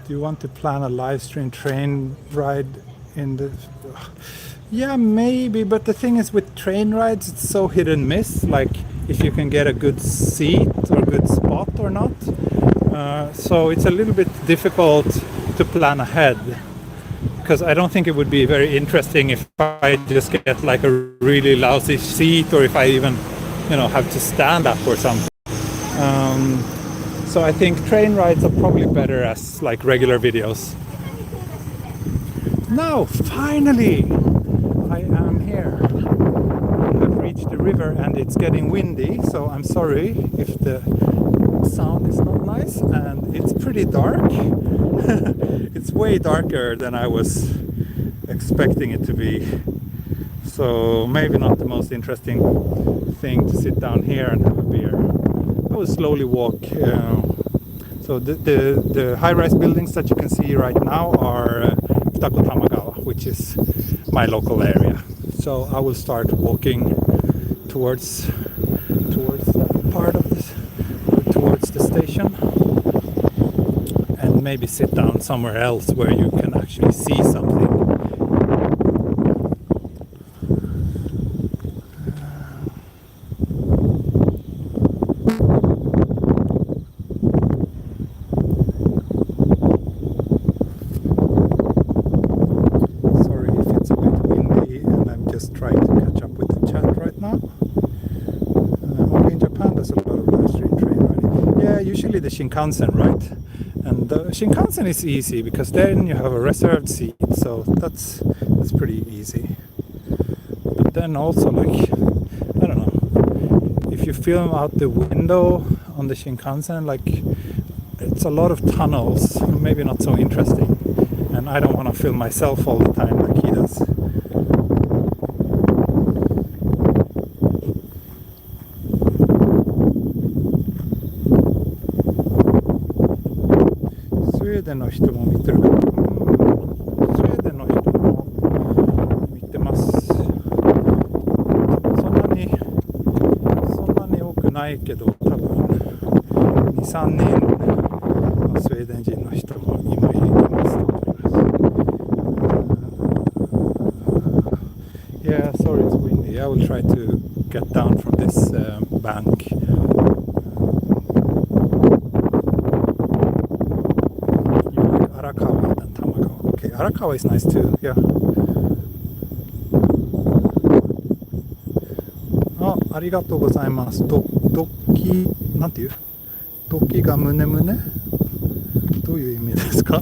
Do you want to plan a live stream train ride in the... Yeah, maybe, but the thing is with train rides, it's so hit and miss, like if you can get a good seat or good spot or not. So it's a little bit difficult to plan ahead, because I don't think it would be very interesting if I just get like a really lousy seat, or if I even, have to stand up or something. So I think train rides are probably better as like regular videos. Now, finally, I am here. I've reached the river and it's getting windy, so I'm sorry if the sound is not nice, and it's pretty dark. It's way darker than I was expecting it to be. So maybe not the most interesting thing to sit down here and have a beer. I will slowly walk. So the high-rise buildings that you can see right now are Tamagawa, which is my local area. So I will start walking towards that part of this, towards the station, and maybe sit down somewhere else where you can actually see something. Trying to catch up with the chat right now. Only in Japan there's a lot of live stream train riding. Yeah, usually the Shinkansen, right? And the Shinkansen is easy because then you have a reserved seat, so that's pretty easy. But then also, like, I don't know, if you film out the window on the Shinkansen, like, it's a lot of tunnels, maybe not so interesting. And I don't want to film myself all the time like he does.スウェーデンの人も見てるかな。スウェーデンの人も見てます。そんなに多くないけど、多分2、3人のスウェーデン人の人も今いますと思います。Yeah, sorry it's windy. I will try to get down from this bank. Arakawa and Tamagawa. Okay, Arakawa is nice too, yeah. Ah, ありがとうございます。ドッキ、なんていう？ドッキが胸胸？どういう意味ですか？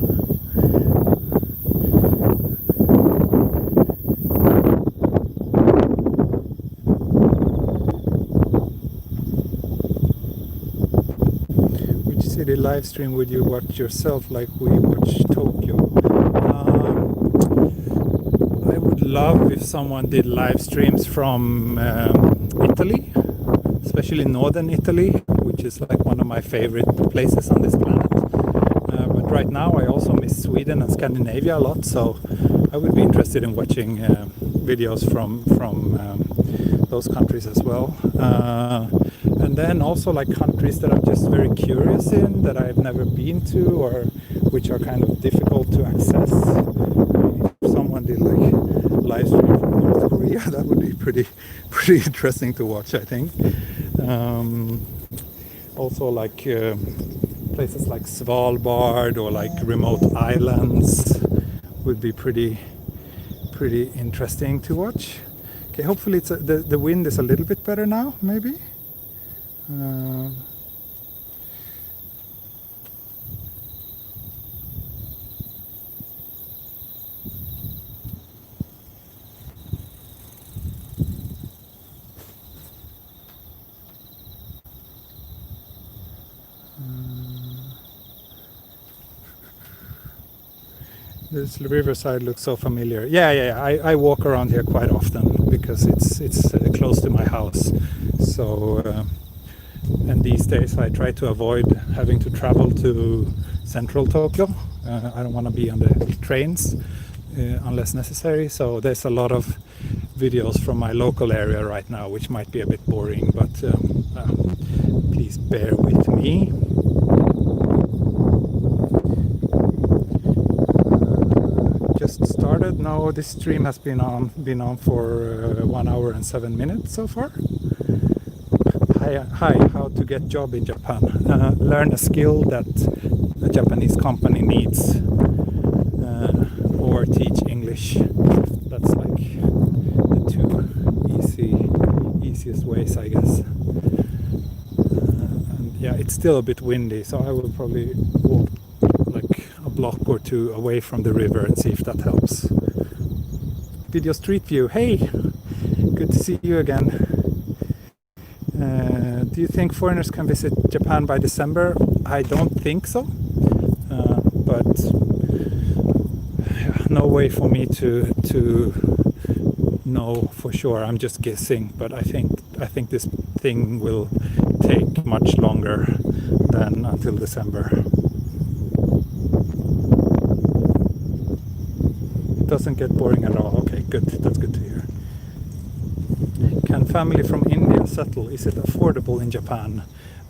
city live stream would you watch yourself like we watch Tokyo? I would love if someone did live streams from Italy, especially northern Italy, which is like one of my favorite places on this planet. But right now I also miss Sweden and Scandinavia a lot, so I would be interested in watching videos from those countries as well. And then also like countries that I'm just very curious in, that I've never been to, or which are kind of difficult to access. If someone did like live stream from North Korea, that would be pretty interesting to watch, I think. Also like places like Svalbard or like remote islands would be pretty interesting to watch. Okay, hopefully it's the wind is a little bit better now, maybe. This riverside looks so familiar. Yeah. I walk around here quite often because it's close to my house. So and these days I try to avoid having to travel to central Tokyo. I don't want to be on the trains unless necessary. So there's a lot of videos from my local area right now, which might be a bit boring, but please bear with me. Just started. No, this stream has been on for 1 hour and 7 minutes so far. Hi, how to get job in Japan? Learn a skill that a Japanese company needs, or teach English. That's like the two easiest ways, I guess. And yeah, it's still a bit windy, so I will probably walk like a block or two away from the river and see if that helps. Video Street View. Hey, good to see you again. Do you think foreigners can visit Japan by December? I don't think so, but no way for me to know for sure. I'm just guessing, but I think this thing will take much longer than until December. It doesn't get boring at all. Okay, good. That's good to hear. Can family from India settle? Is it affordable in Japan?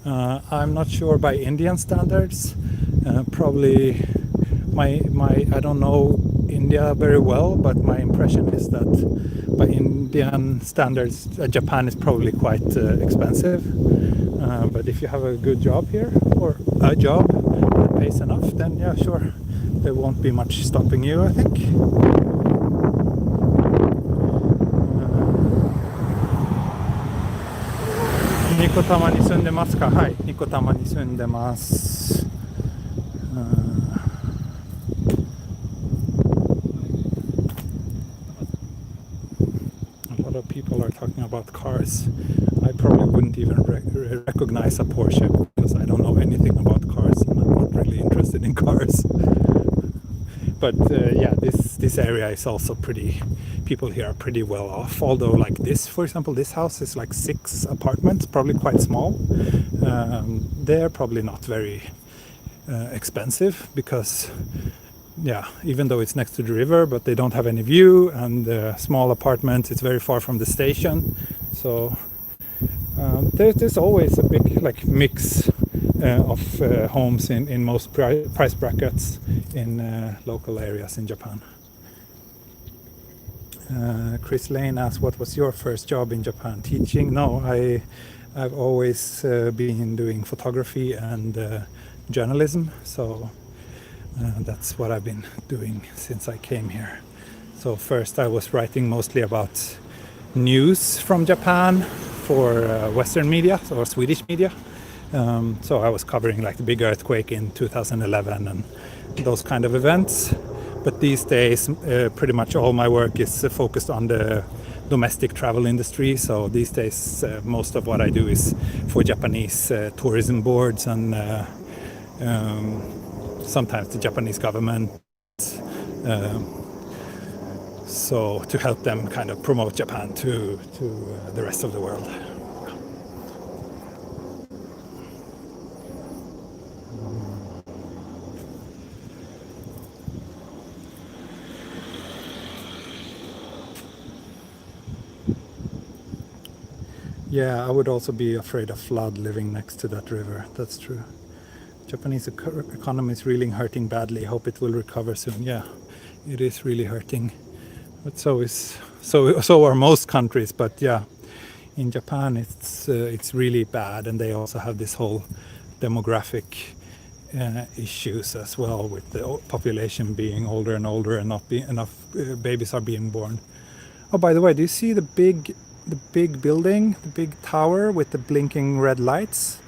I'm not sure by Indian standards. Probably I don't know India very well, but my impression is that by Indian standards, Japan is probably quite expensive. But if you have a good job here, or a job that pays enough, then yeah, sure, there won't be much stopping you, I think. Nikotama ni sundemasu ka? Hai, Nikotama ni sundemasu. A lot of people are talking about cars. I probably wouldn't even recognize a Porsche because I don't know anything about cars and I'm not really interested in cars. But yeah, this area is also pretty. People here are pretty well off. Although, like this, for example, this house is like 6 apartments, probably quite small. They're probably not very expensive because, yeah, even though it's next to the river, but they don't have any view, and small apartments. It's very far from the station, so there's always a big like mix of homes in most price brackets in local areas in Japan. Chris Lane asked, what was your first job in Japan? Teaching? No, I've always been doing photography and journalism, so that's what I've been doing since I came here. So first I was writing mostly about news from Japan for Western media or Swedish media. So I was covering like the big earthquake in 2011 and those kind of events. But these days, pretty much all my work is focused on the domestic travel industry. So these days, most of what I do is for Japanese tourism boards and sometimes the Japanese government, so to help them kind of promote Japan to the rest of the world. Yeah, I would also be afraid of flood living next to that river. That's true. Japanese economy is really hurting badly. Hope it will recover soon. Yeah, it is really hurting. But so are most countries. But yeah, in Japan it's really bad, and they also have this whole demographic issues as well, with the population being older and older, and not being enough babies are being born. Oh, by the way, do you see the big building, the big tower with the blinking red lights?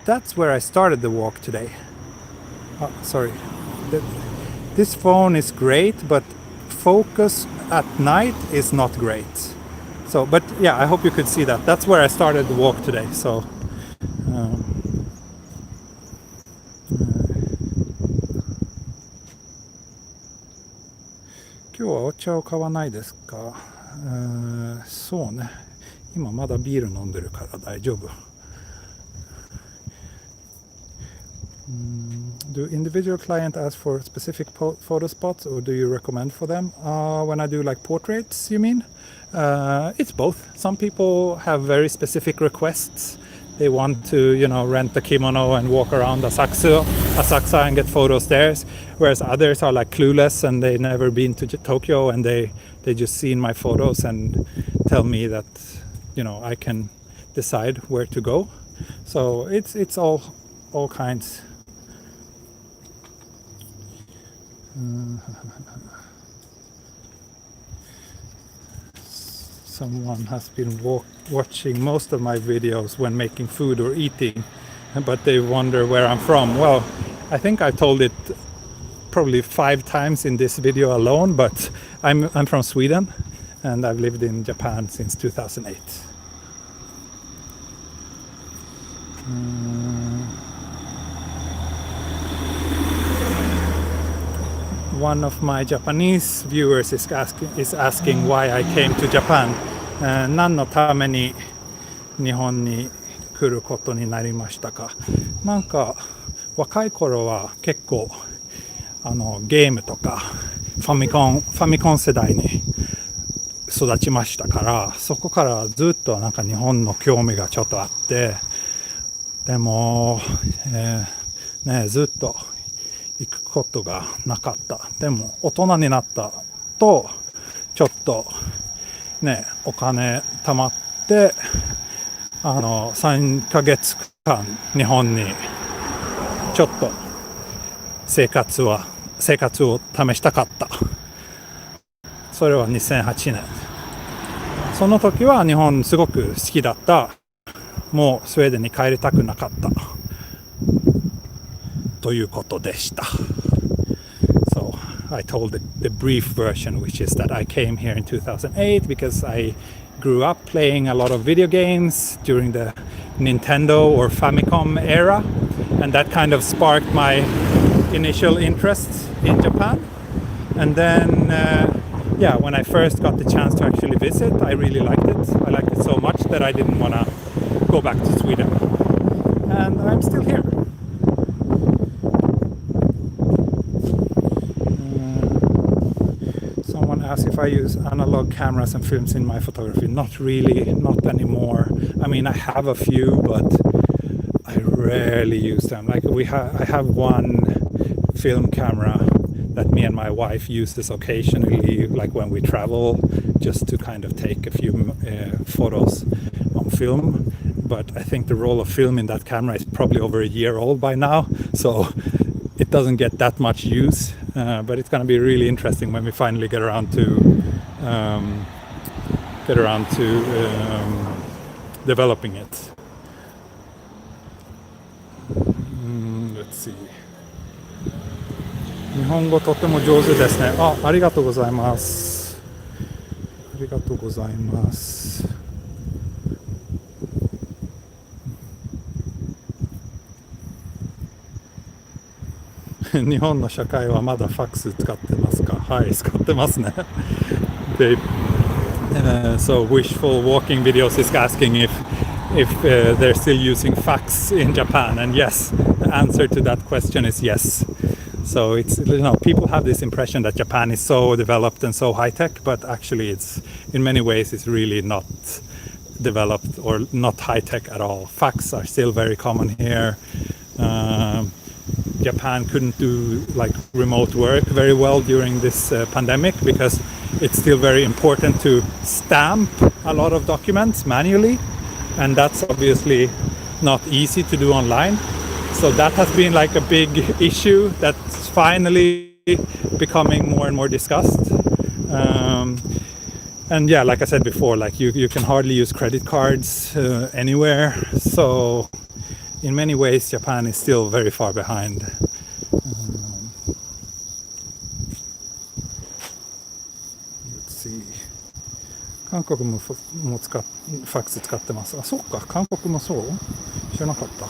That's where I started the walk today. Oh, sorry. This phone is great, but focus at night is not great. So, but yeah, I hope you could see that. That's where I started the walk today. So, 今日はお茶を買わないですか？そうね。今まだビール飲んでるから大丈夫。Do individual client ask for specific photo spots, or do you recommend for them? When I do like portraits, you mean? It's both. Some people have very specific requests. They want to, rent a kimono and walk around Asakusa and get photos there. Whereas others are like clueless and they never been to Tokyo, and they just seen my photos and tell me that, I can decide where to go. So it's all kinds. Someone has been watching most of my videos when making food or eating, but they wonder where I'm from. Well, I think I told it probably 5 times in this video alone, but I'm from Sweden, and I've lived in Japan since 2008. One of my Japanese viewers is asking why I came to Japan. 何のために日本に来ることになりましたか？なんか若い頃は結構ゲームとかファミコン世代に育ちましたから、そこからずっとなんか日本の興味がちょっとあって、でも、ずっと行くことがなかった。でも大人になったとちょっとお金貯まって3ヶ月間日本にちょっと生活を試したかった。それは2008年。その時は日本すごく好きだった。もうスウェーデンに帰りたくなかったということでした。So I told the brief version, which is that I came here in 2008 because I grew up playing a lot of video games during the Nintendo or Famicom era, and that kind of sparked my initial interest in Japan. And then when I first got the chance to actually visit, I really liked it. I liked it so much that I didn't want to go back to Sweden, and I'm still here. Someone asked if I use analog cameras and films in my photography. Not really, not anymore. I mean, I have a few, but I rarely use them. Like I have one film camera that me and my wife use this occasionally, like when we travel, just to kind of take a few photos on film. But I think the roll of film in that camera is probably over a year old by now, so it doesn't get that much use. But it's going to be really interesting when we finally get around to developing it. Let's see. 日本語とても上手ですね。ありがとうございます。ありがとうございます。日本の社会はまだファックス使ってますか？はい、使ってますね。They, so Wishful Walking Videos is asking if they're still using fax in Japan, and yes, the answer to that question is yes. So it's, you know, people have this impression that Japan is so developed and so high tech, but actually it's in many ways it's really not developed or not high tech at all. Fax are still very common here. Japan couldn't do like remote work very well during this pandemic because it's still very important to stamp a lot of documents manually, and that's obviously not easy to do online. So that has been like a big issue that's finally becoming more and more discussed. And yeah, like I said before, like you can hardly use credit cards anywhere. So in many ways, Japan is still very far behind. Let's see. 韓国もファックス使ってます。あ、そうか。韓国もそう？知らなかった。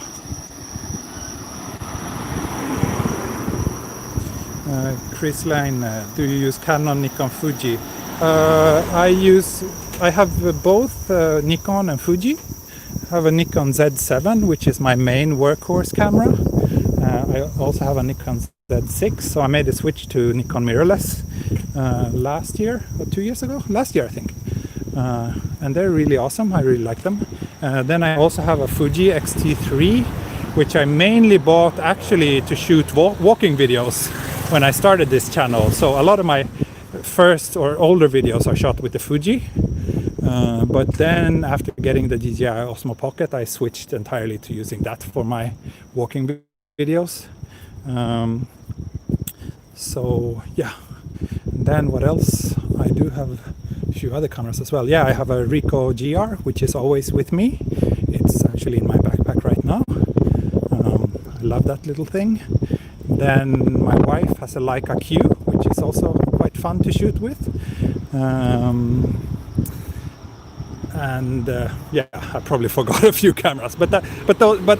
Chris Line, do you use Canon, Nikon, Fuji? I have both Nikon and Fuji. I have a Nikon Z7, which is my main workhorse camera. I also have a Nikon Z6, so I made a switch to Nikon mirrorless last year or 2 years ago. Last year, I think. And they're really awesome. I really like them. Then I also have a Fuji X-T3, which I mainly bought actually to shoot walking videos when I started this channel. So a lot of my first or older videos are shot with the Fuji. But then after getting the DJI Osmo Pocket, I switched entirely to using that for my walking videos. So yeah. And then what else? I do have a few other cameras as well. Yeah, I have a Ricoh GR, which is always with me. It's actually in my backpack right now. I love that little thing. Then my wife has a Leica Q, which is also quite fun to shoot with. Yeah, I probably forgot a few cameras, but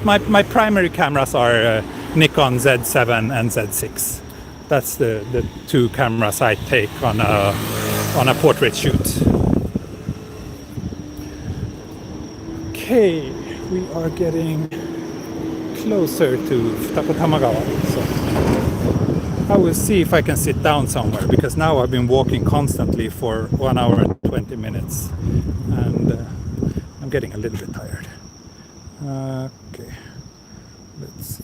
my primary cameras are Nikon Z7 and Z6. That's the two cameras I take on a portrait shoot. Okay, we are getting closer to Tamagawa, so I will see if I can sit down somewhere, because now I've been walking constantly for 1 hour and 20 minutes and I'm getting a little bit tired. Okay, let's see.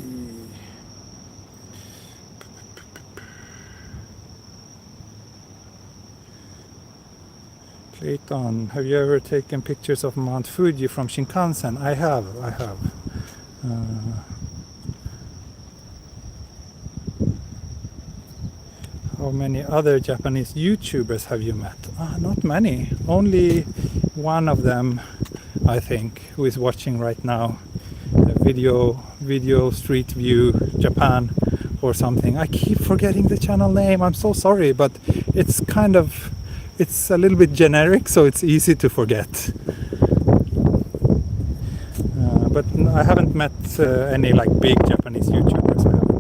Clayton, have you ever taken pictures of Mount Fuji from Shinkansen? I have. How many other Japanese YouTubers have you met? Not many. Only one of them, I think, who is watching right now. Video Street View Japan or something. I keep forgetting the channel name. I'm so sorry, but it's a little bit generic, so it's easy to forget. But I haven't met any like big Japanese YouTubers. I haven't.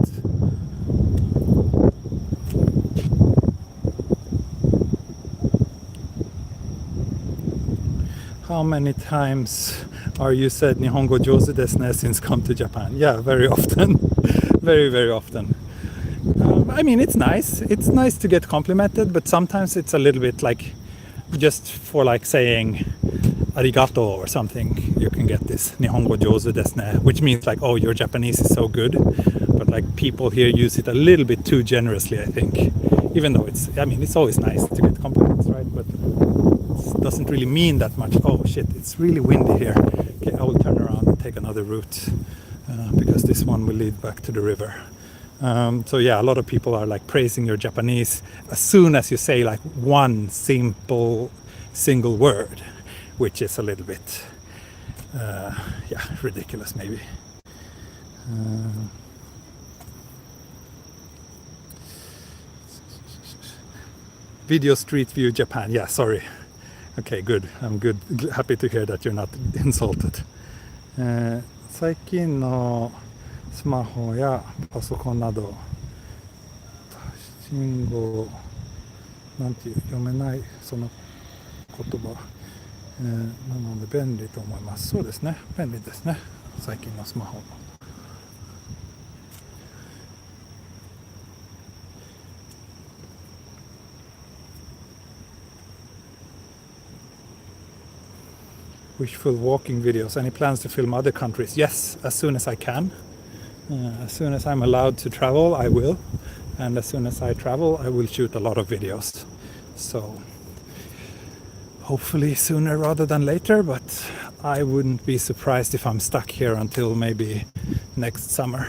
How many times are you said Nihongo jouzu desu ne since come to Japan? Yeah, very often. Very, very often. I mean, it's nice. It's nice to get complimented, but sometimes it's a little bit like just for like saying arigato or something. You can get this Nihongo jouzu desu ne, which means like, oh, your Japanese is so good. But like people here use it a little bit too generously, I think. Even though it's always nice to get compliments, right? But it doesn't really mean that much. Oh shit, it's really windy here. Okay, I will turn around and take another route because this one will lead back to the river. So yeah, a lot of people are like praising your Japanese as soon as you say like one single word, which is a little bit ridiculous maybe. Video Street View Japan. Yeah, sorry. Okay, good. I'm good. Happy to hear that you're not insulted. 最近のスマホやパソコンなど信号なんていう読めないその言葉、なので便利と思います。そうですね、便利ですね、最近のスマホ。Wishful walking videos. Any plans to film other countries? Yes, as soon as I can. As soon as I'm allowed to travel, I will. And as soon as I travel, I will shoot a lot of videos. So hopefully sooner rather than later, but I wouldn't be surprised if I'm stuck here until maybe next summer.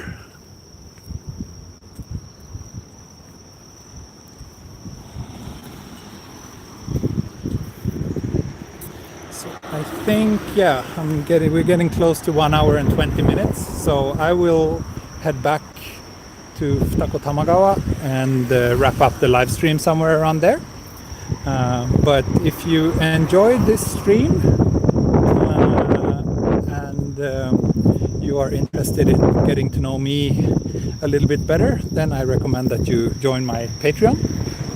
I think, yeah, we're getting close to 1 hour and 20 minutes. So I will head back to Futako Tamagawa and wrap up the live stream somewhere around there. But if you enjoyed this stream and you are interested in getting to know me a little bit better, then I recommend that you join my Patreon,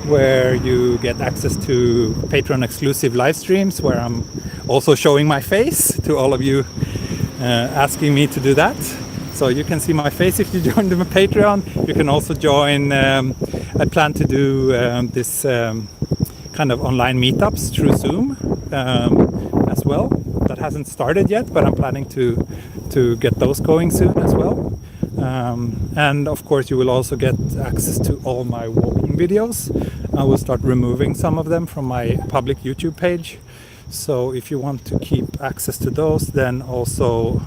where you get access to Patreon exclusive live streams where I'm also showing my face to all of you asking me to do that. So you can see my face if you join the Patreon. You can also join, I plan to do this kind of online meetups through Zoom as well. That hasn't started yet, but I'm planning to get those going soon as well. And of course you will also get access to all my walking videos. I will start removing some of them from my public YouTube page. So if you want to keep access to those, then also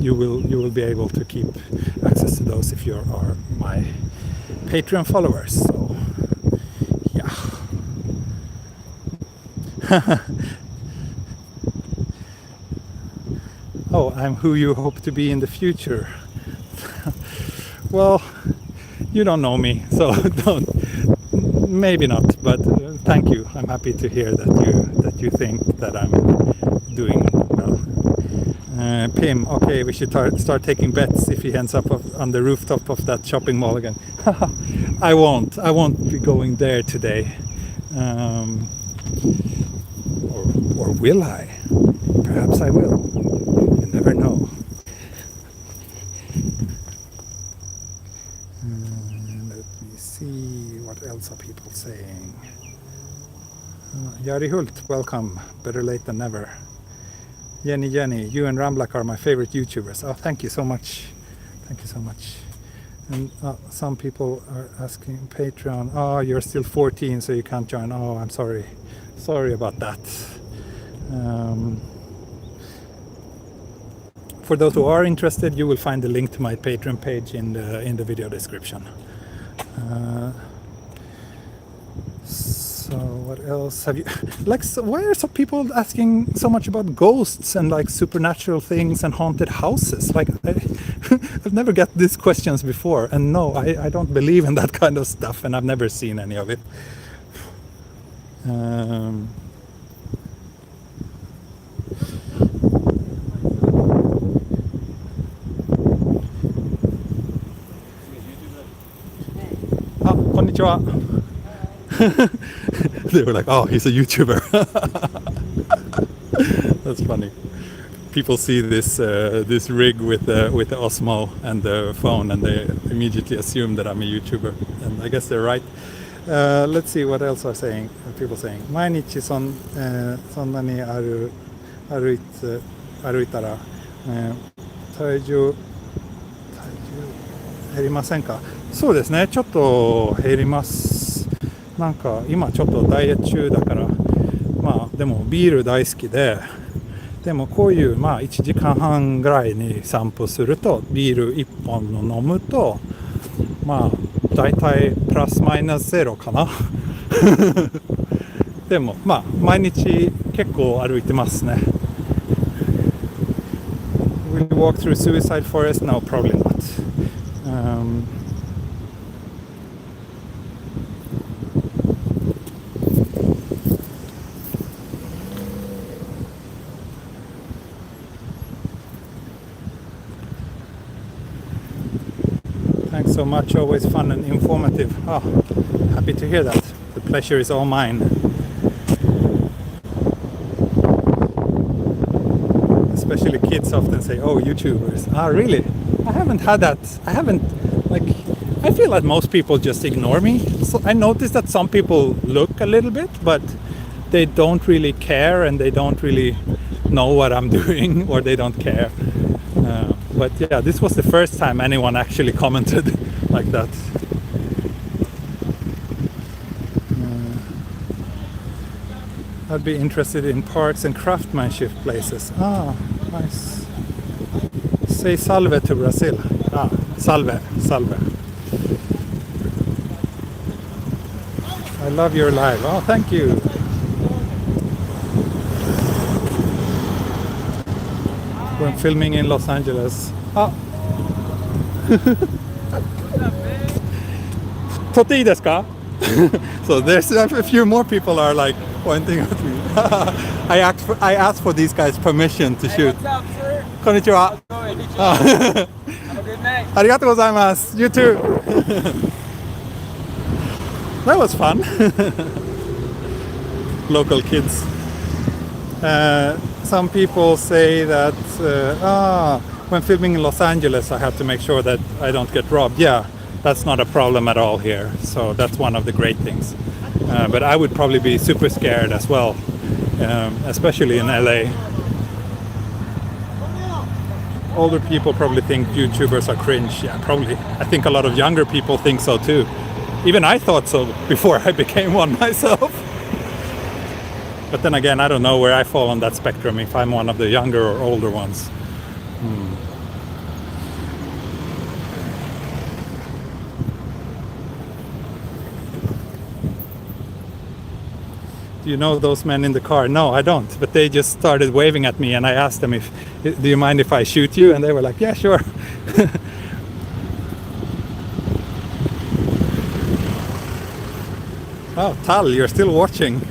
you will be able to keep access to those if you are my Patreon followers. So yeah. Oh, I'm who you hope to be in the future. Well, you don't know me, so maybe not, but thank you. I'm happy to hear that you think that I'm doing well. Pim, okay, we should start taking bets if he ends up on the rooftop of that shopping mall again. I won't be going there today. Or will I? Perhaps I will. You never know. Let me see, what else are people saying? Jari Hult, welcome. Better late than never. Jenny, you and Ramblak are my favorite YouTubers. Oh, thank you so much. Thank you so much. And some people are asking Patreon. Oh, you're still 14, so you can't join. Oh, I'm sorry. Sorry about that. For those who are interested, you will find the link to my Patreon page in the video description. So what else have you so why are some people asking so much about ghosts and like supernatural things and haunted houses? Like I've never got these questions before, and no, I don't believe in that kind of stuff, and I've never seen any of it. Konnichiwa. They were like, oh, he's a YouTuber. That's funny. People see this rig with the Osmo and the phone, and they immediately assume that I'm a YouTuber, and I guess they're right. Let's see what else are people saying. 毎日そんなに歩いたら、体重減りませんか？そうですね、ちょっと減ります。なんか今ちょっとダイエット中だから、まあでもビール大好きで、でもこういうまあ1時間半ぐらいに散歩するとビール1本の飲むとまあだいたいプラスマイナスゼロかな。でもまあ毎日結構歩いてますね。Will you walk through suicide forest? No, probably not. Thanks so much, always fun and informative. Oh, happy to hear that. The pleasure is all mine. Especially kids often say, oh, YouTubers. Ah, really? I haven't had that. I feel like most people just ignore me. So I noticed that some people look a little bit, but they don't really care and they don't really know what I'm doing, or they don't care. But yeah, this was the first time anyone actually commented like that. I'd be interested in parts and craftsmanship places. Ah, nice. Say salve to Brazil. Ah, salve, salve. I love your live. Oh, thank you. We're filming in Los Angeles. Ah. 撮っていいですか? So there's a few more people are like pointing at me. I asked for these guys permission to shoot. What's up, sir? こんにちは. Have a good night. ありがとうございます. You too. That was fun. Local kids. Some people say that when filming in Los Angeles I have to make sure that I don't get robbed. Yeah, that's not a problem at all here. So that's one of the great things. But I would probably be super scared as well, especially in LA. Older people probably think YouTubers are cringe. Yeah, probably. I think a lot of younger people think so too. Even I thought so before I became one myself. But then again, I don't know where I fall on that spectrum, if I'm one of the younger or older ones. Do you know those men in the car? No, I don't. But they just started waving at me and I asked them, do you mind if I shoot you? And they were like, yeah, sure. Oh, Tal, you're still watching.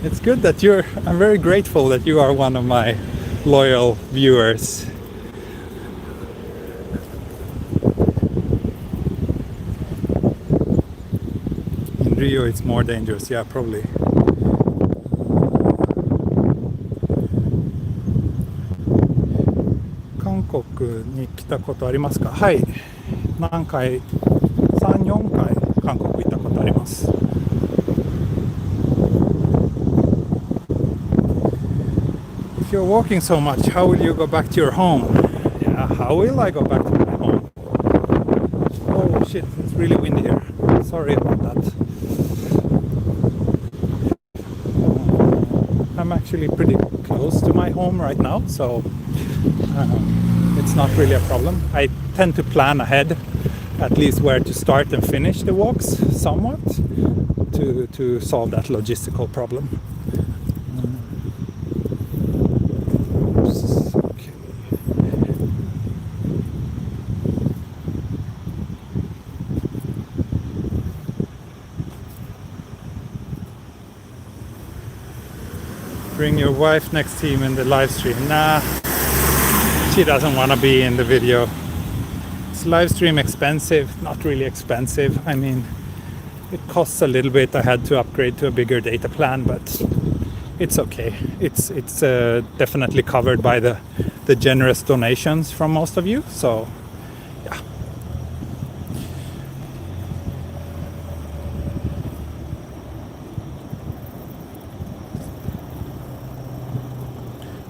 It's good that I'm very grateful that you are one of my loyal viewers. In Rio it's more dangerous, yeah, probably.韓国に来たことありますか? はい。何回? 3、4回韓国行ったことあります。If you're walking so much, how will you go back to your home? Yeah, how will I go back to my home? Oh shit, it's really windy here. Sorry about that. I'm actually pretty close to my home right now, so it's not really a problem. I tend to plan ahead, at least where to start and finish the walks somewhat, to solve that logistical problem. Bring your wife next to him in the live stream. Nah, she doesn't want to be in the video. Is live stream expensive? Not really expensive. I mean, it costs a little bit. I had to upgrade to a bigger data plan, but it's okay. It's definitely covered by the generous donations from most of you. So, yeah.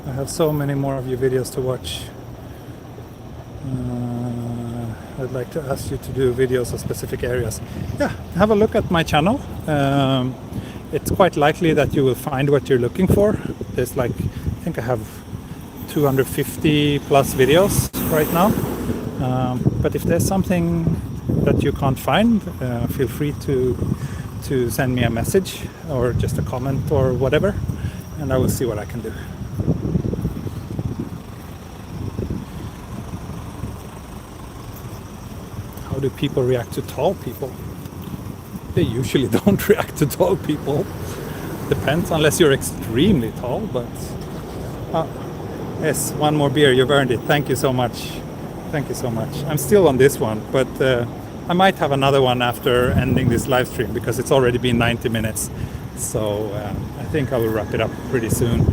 I have so many more of your videos to watch. I'd like to ask you to do videos of specific areas. Yeah, have a look at my channel. It's quite likely that you will find what you're looking for. There's I think I have 250 plus videos right now. But if there's something that you can't find, feel free to send me a message or just a comment or whatever, and I will see what I can do. How do people react to tall people? They usually don't react to tall people. Depends, unless you're extremely tall, but... yes, one more beer, you've earned it. Thank you so much. Thank you so much. I'm still on this one, but I might have another one after ending this live stream because it's already been 90 minutes. So I think I will wrap it up pretty soon.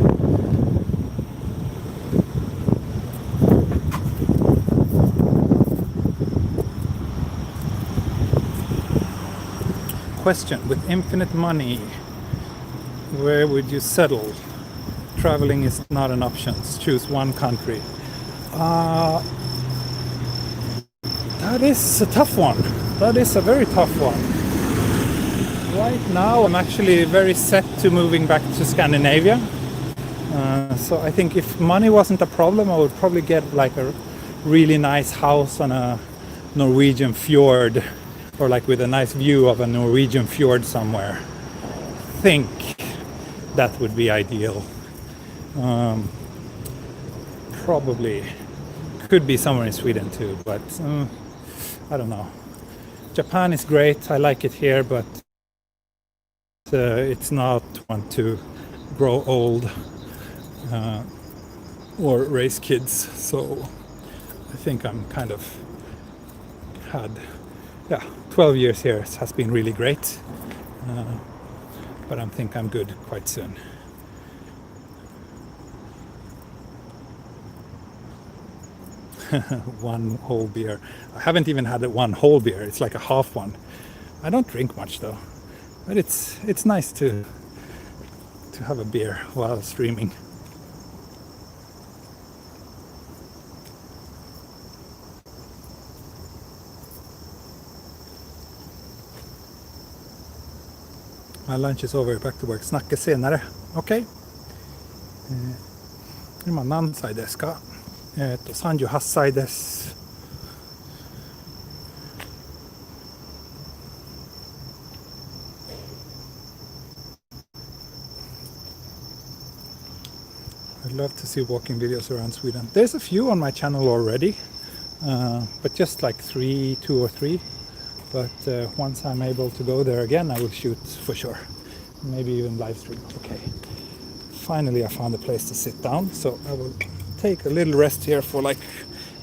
Question: with infinite money, where would you settle? Traveling is not an option. Choose one country. That is a tough one. That is a very tough one. Right now I'm actually very set to moving back to Scandinavia. So I think if money wasn't a problem, I would probably get like a really nice house on a Norwegian fjord, or like with a nice view of a Norwegian fjord somewhere. I think that would be ideal. Probably could be somewhere in Sweden too, but I don't know. Japan is great. I like it here, but it's not one to grow old or raise kids. So I think I'm kind of had 12 years here has been really great, but I think I'm good quite soon. One whole beer. I haven't even had one whole beer. It's like a half one. I don't drink much though, but it's nice to have a beer while streaming. My lunch is over, back to work. Snackes senare. Okay. 今何歳ですか？38歳です。I'd love to see walking videos around Sweden. There's a few on my channel already, but just like 2 or 3. But once I'm able to go there again, I will shoot for sure. Maybe even live stream. Okay. Finally, I found a place to sit down, so I will take a little rest here for like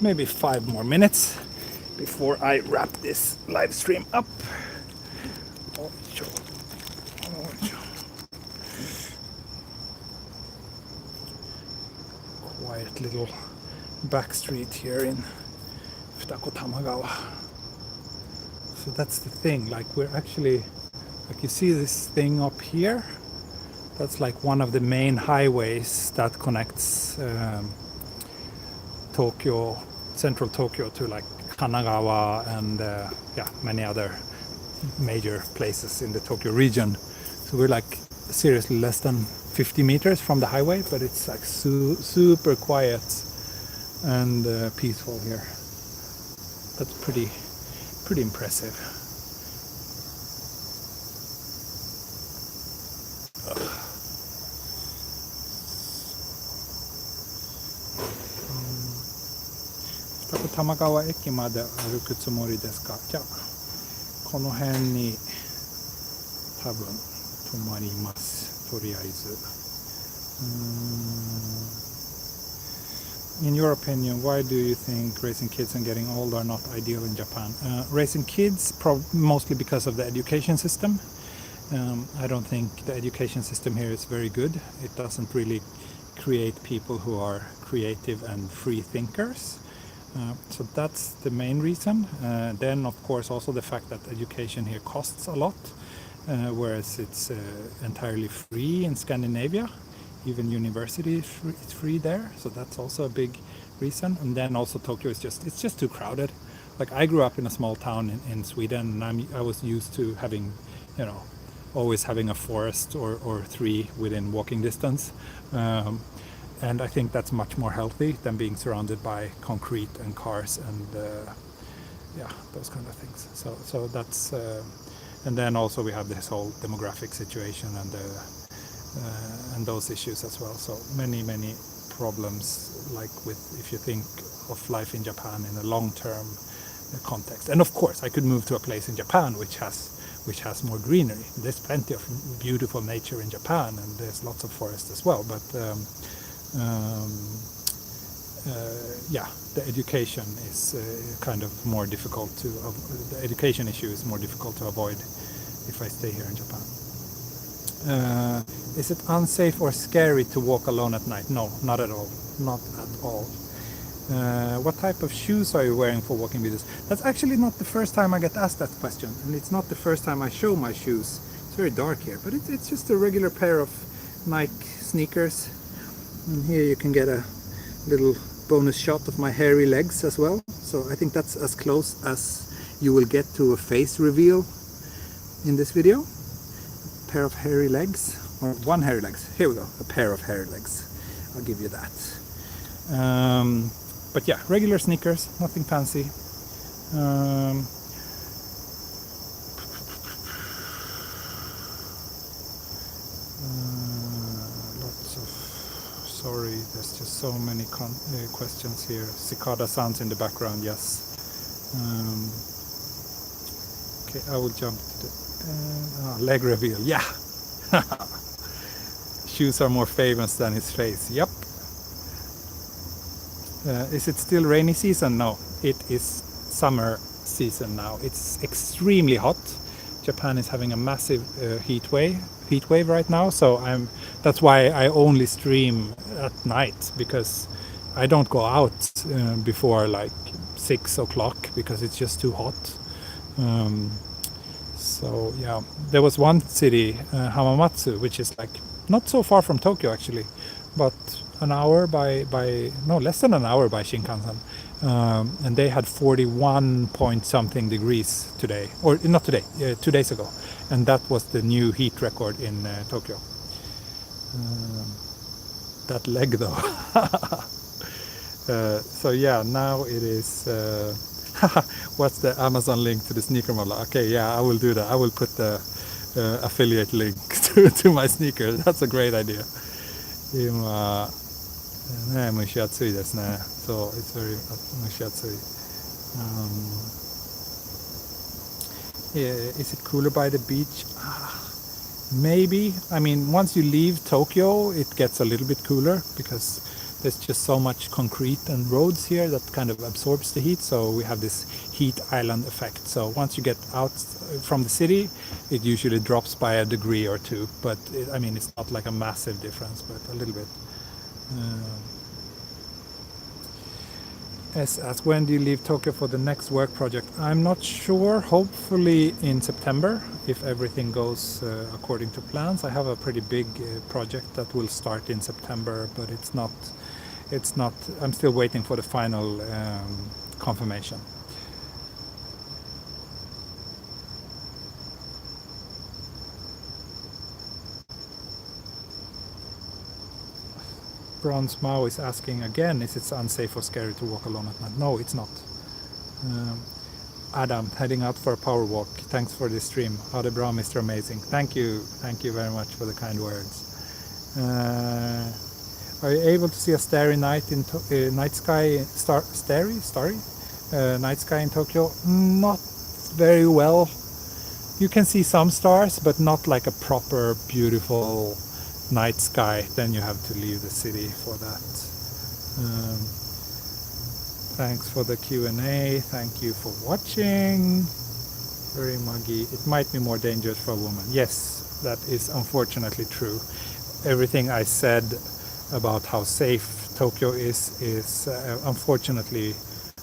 maybe 5 more minutes before I wrap this live stream up. Quiet little back street here in Tamagawa. So that's the thing, like we're actually, like you see this thing up here, that's like one of the main highways that connects Tokyo, central Tokyo, to like Kanagawa and many other major places in the Tokyo region. So we're like seriously less than 50 meters from the highway, but it's like super quiet and peaceful here. That's pretty impressive. Tamagawa 駅まで歩くつもりですか？じゃあこの辺に多分止まります。とりあえず。In your opinion, why do you think raising kids and getting old are not ideal in Japan? Raising kids, mostly because of the education system. I don't think the education system here is very good. It doesn't really create people who are creative and free thinkers. So that's the main reason. Then, of course, also the fact that education here costs a lot, whereas it's entirely free in Scandinavia. Even university is free there, so that's also a big reason. And then also Tokyo is just too crowded. Like I grew up in a small town in Sweden, and I was used to having, always having a forest or 3 within walking distance. And I think that's much more healthy than being surrounded by concrete and cars and those kind of things. So that's and then also we have this whole demographic situation and those issues as well. So many problems, like with if you think of life in Japan in a long-term context. And of course, I could move to a place in Japan which has more greenery. There's plenty of beautiful nature in Japan, and there's lots of forest as well. But yeah, the education is kind of more difficult to. The education issue is more difficult to avoid if I stay here in Japan. Is it unsafe or scary to walk alone at night? No, not at all. Not at all. What type of shoes are you wearing for walking videos? That's actually not the first time I get asked that question, and it's not the first time I show my shoes. It's very dark here, but it's just a regular pair of Nike sneakers. And here you can get a little bonus shot of my hairy legs as well. So I think that's as close as you will get to a face reveal in this video. A pair of hairy legs, or one hairy legs. Here we go, a pair of hairy legs. I'll give you that. But yeah, regular sneakers, nothing fancy. Lots of, sorry, there's just so many questions here. Cicada sounds in the background, yes. Okay, I will jump to the leg reveal, yeah. Shoes are more famous than his face, yep. Is it still rainy season? No, it is summer season now. It's extremely hot. Japan is having a massive heat wave right now, so that's why I only stream at night, because I don't go out before like 6 o'clock because it's just too hot. So yeah, there was one city, Hamamatsu, which is like not so far from Tokyo actually, but an hour less than an hour by Shinkansen, and they had 41 point something degrees today, or not today, 2 days ago, and that was the new heat record in Tokyo. That leg though. So yeah, now it is. What's the Amazon link to the sneaker model? Okay, yeah, I will do that. I will put the affiliate link to my sneaker. That's a great idea. ね、蒸し暑いですね。So it's very 蒸し暑い。Is it cooler by the beach? Maybe. I mean, once you leave Tokyo, it gets a little bit cooler because there's just so much concrete and roads here that kind of absorbs the heat. So we have this heat island effect. So once you get out from the city, it usually drops by a degree or two. But I mean, it's not like a massive difference, but a little bit. As when do you leave Tokyo for the next work project? I'm not sure. Hopefully in September, if everything goes according to plans. I have a pretty big project that will start in September, but it's not. I'm still waiting for the final confirmation. Bronze Mao is asking again, is it unsafe or scary to walk alone at night? No, it's not. Adam, heading out for a power walk. Thanks for this stream. Ha det bra, Mr. Amazing. Thank you very much for the kind words. Are you able to see a starry night in night sky? Starry night sky in Tokyo? Not very well. You can see some stars, but not like a proper beautiful night sky. Then you have to leave the city for that. Thanks for the Q&A. Thank you for watching. Very muggy. It might be more dangerous for a woman. Yes, that is unfortunately true. Everything I said about how safe Tokyo is unfortunately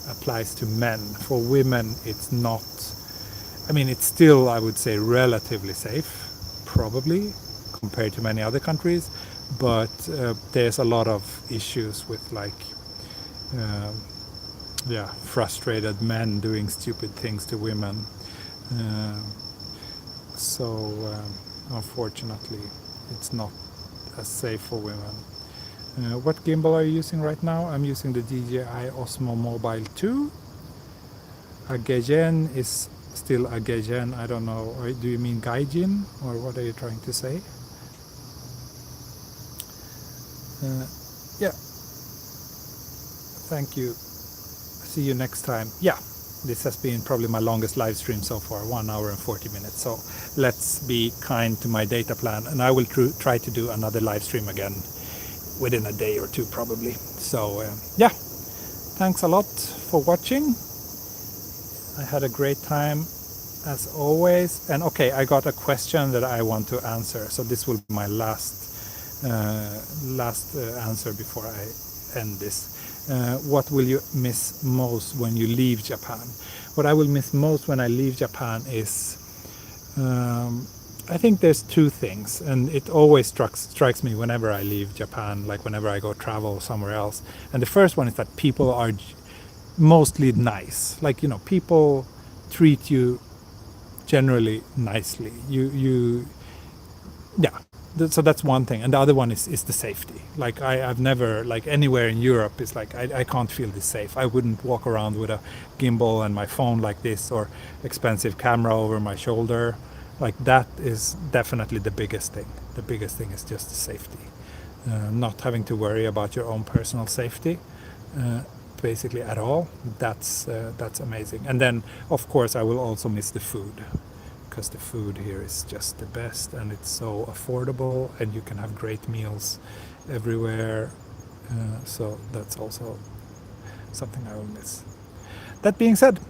applies to men. For women, it's not. I mean, it's still, I would say, relatively safe, probably, compared to many other countries, but there's a lot of issues with like frustrated men doing stupid things to women, so unfortunately it's not as safe for women. What gimbal are you using right now? I'm using the DJI Osmo Mobile 2. A Gaijin is still a Gaijin. I don't know, or do you mean Gaijin, or what are you trying to say? Yeah, thank you. See you next time. Yeah, this has been probably my longest live stream so far, 1 hour and 40 minutes. So let's be kind to my data plan, and I will try to do another live stream again within a day or two probably. So yeah, thanks a lot for watching. I had a great time as always. And okay, I got a question that I want to answer. So this will be my last answer before I end this. What will you miss most when you leave Japan? What I will miss most when I leave Japan is, I think there's two things, and it always strikes me whenever I leave Japan, like whenever I go travel somewhere else. And the first one is that people are mostly nice. Like, people treat you generally nicely. Yeah. So that's one thing, and the other one is the safety. Like I've never, like anywhere in Europe, it's like I can't feel this safe. I wouldn't walk around with a gimbal and my phone like this, or expensive camera over my shoulder. Like that is definitely the biggest thing. The biggest thing is just the safety, not having to worry about your own personal safety, basically at all. That's amazing. And then of course I will also miss the food, because the food here is just the best, and it's so affordable, and you can have great meals everywhere. So that's also something I will miss. That being said,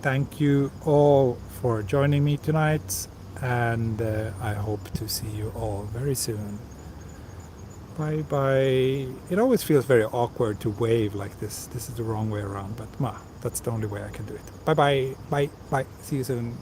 thank you all for joining me tonight, and I hope to see you all very soon. Bye bye. It always feels very awkward to wave like this. This is the wrong way around, but that's the only way I can do it. Bye bye. Bye bye. See you soon.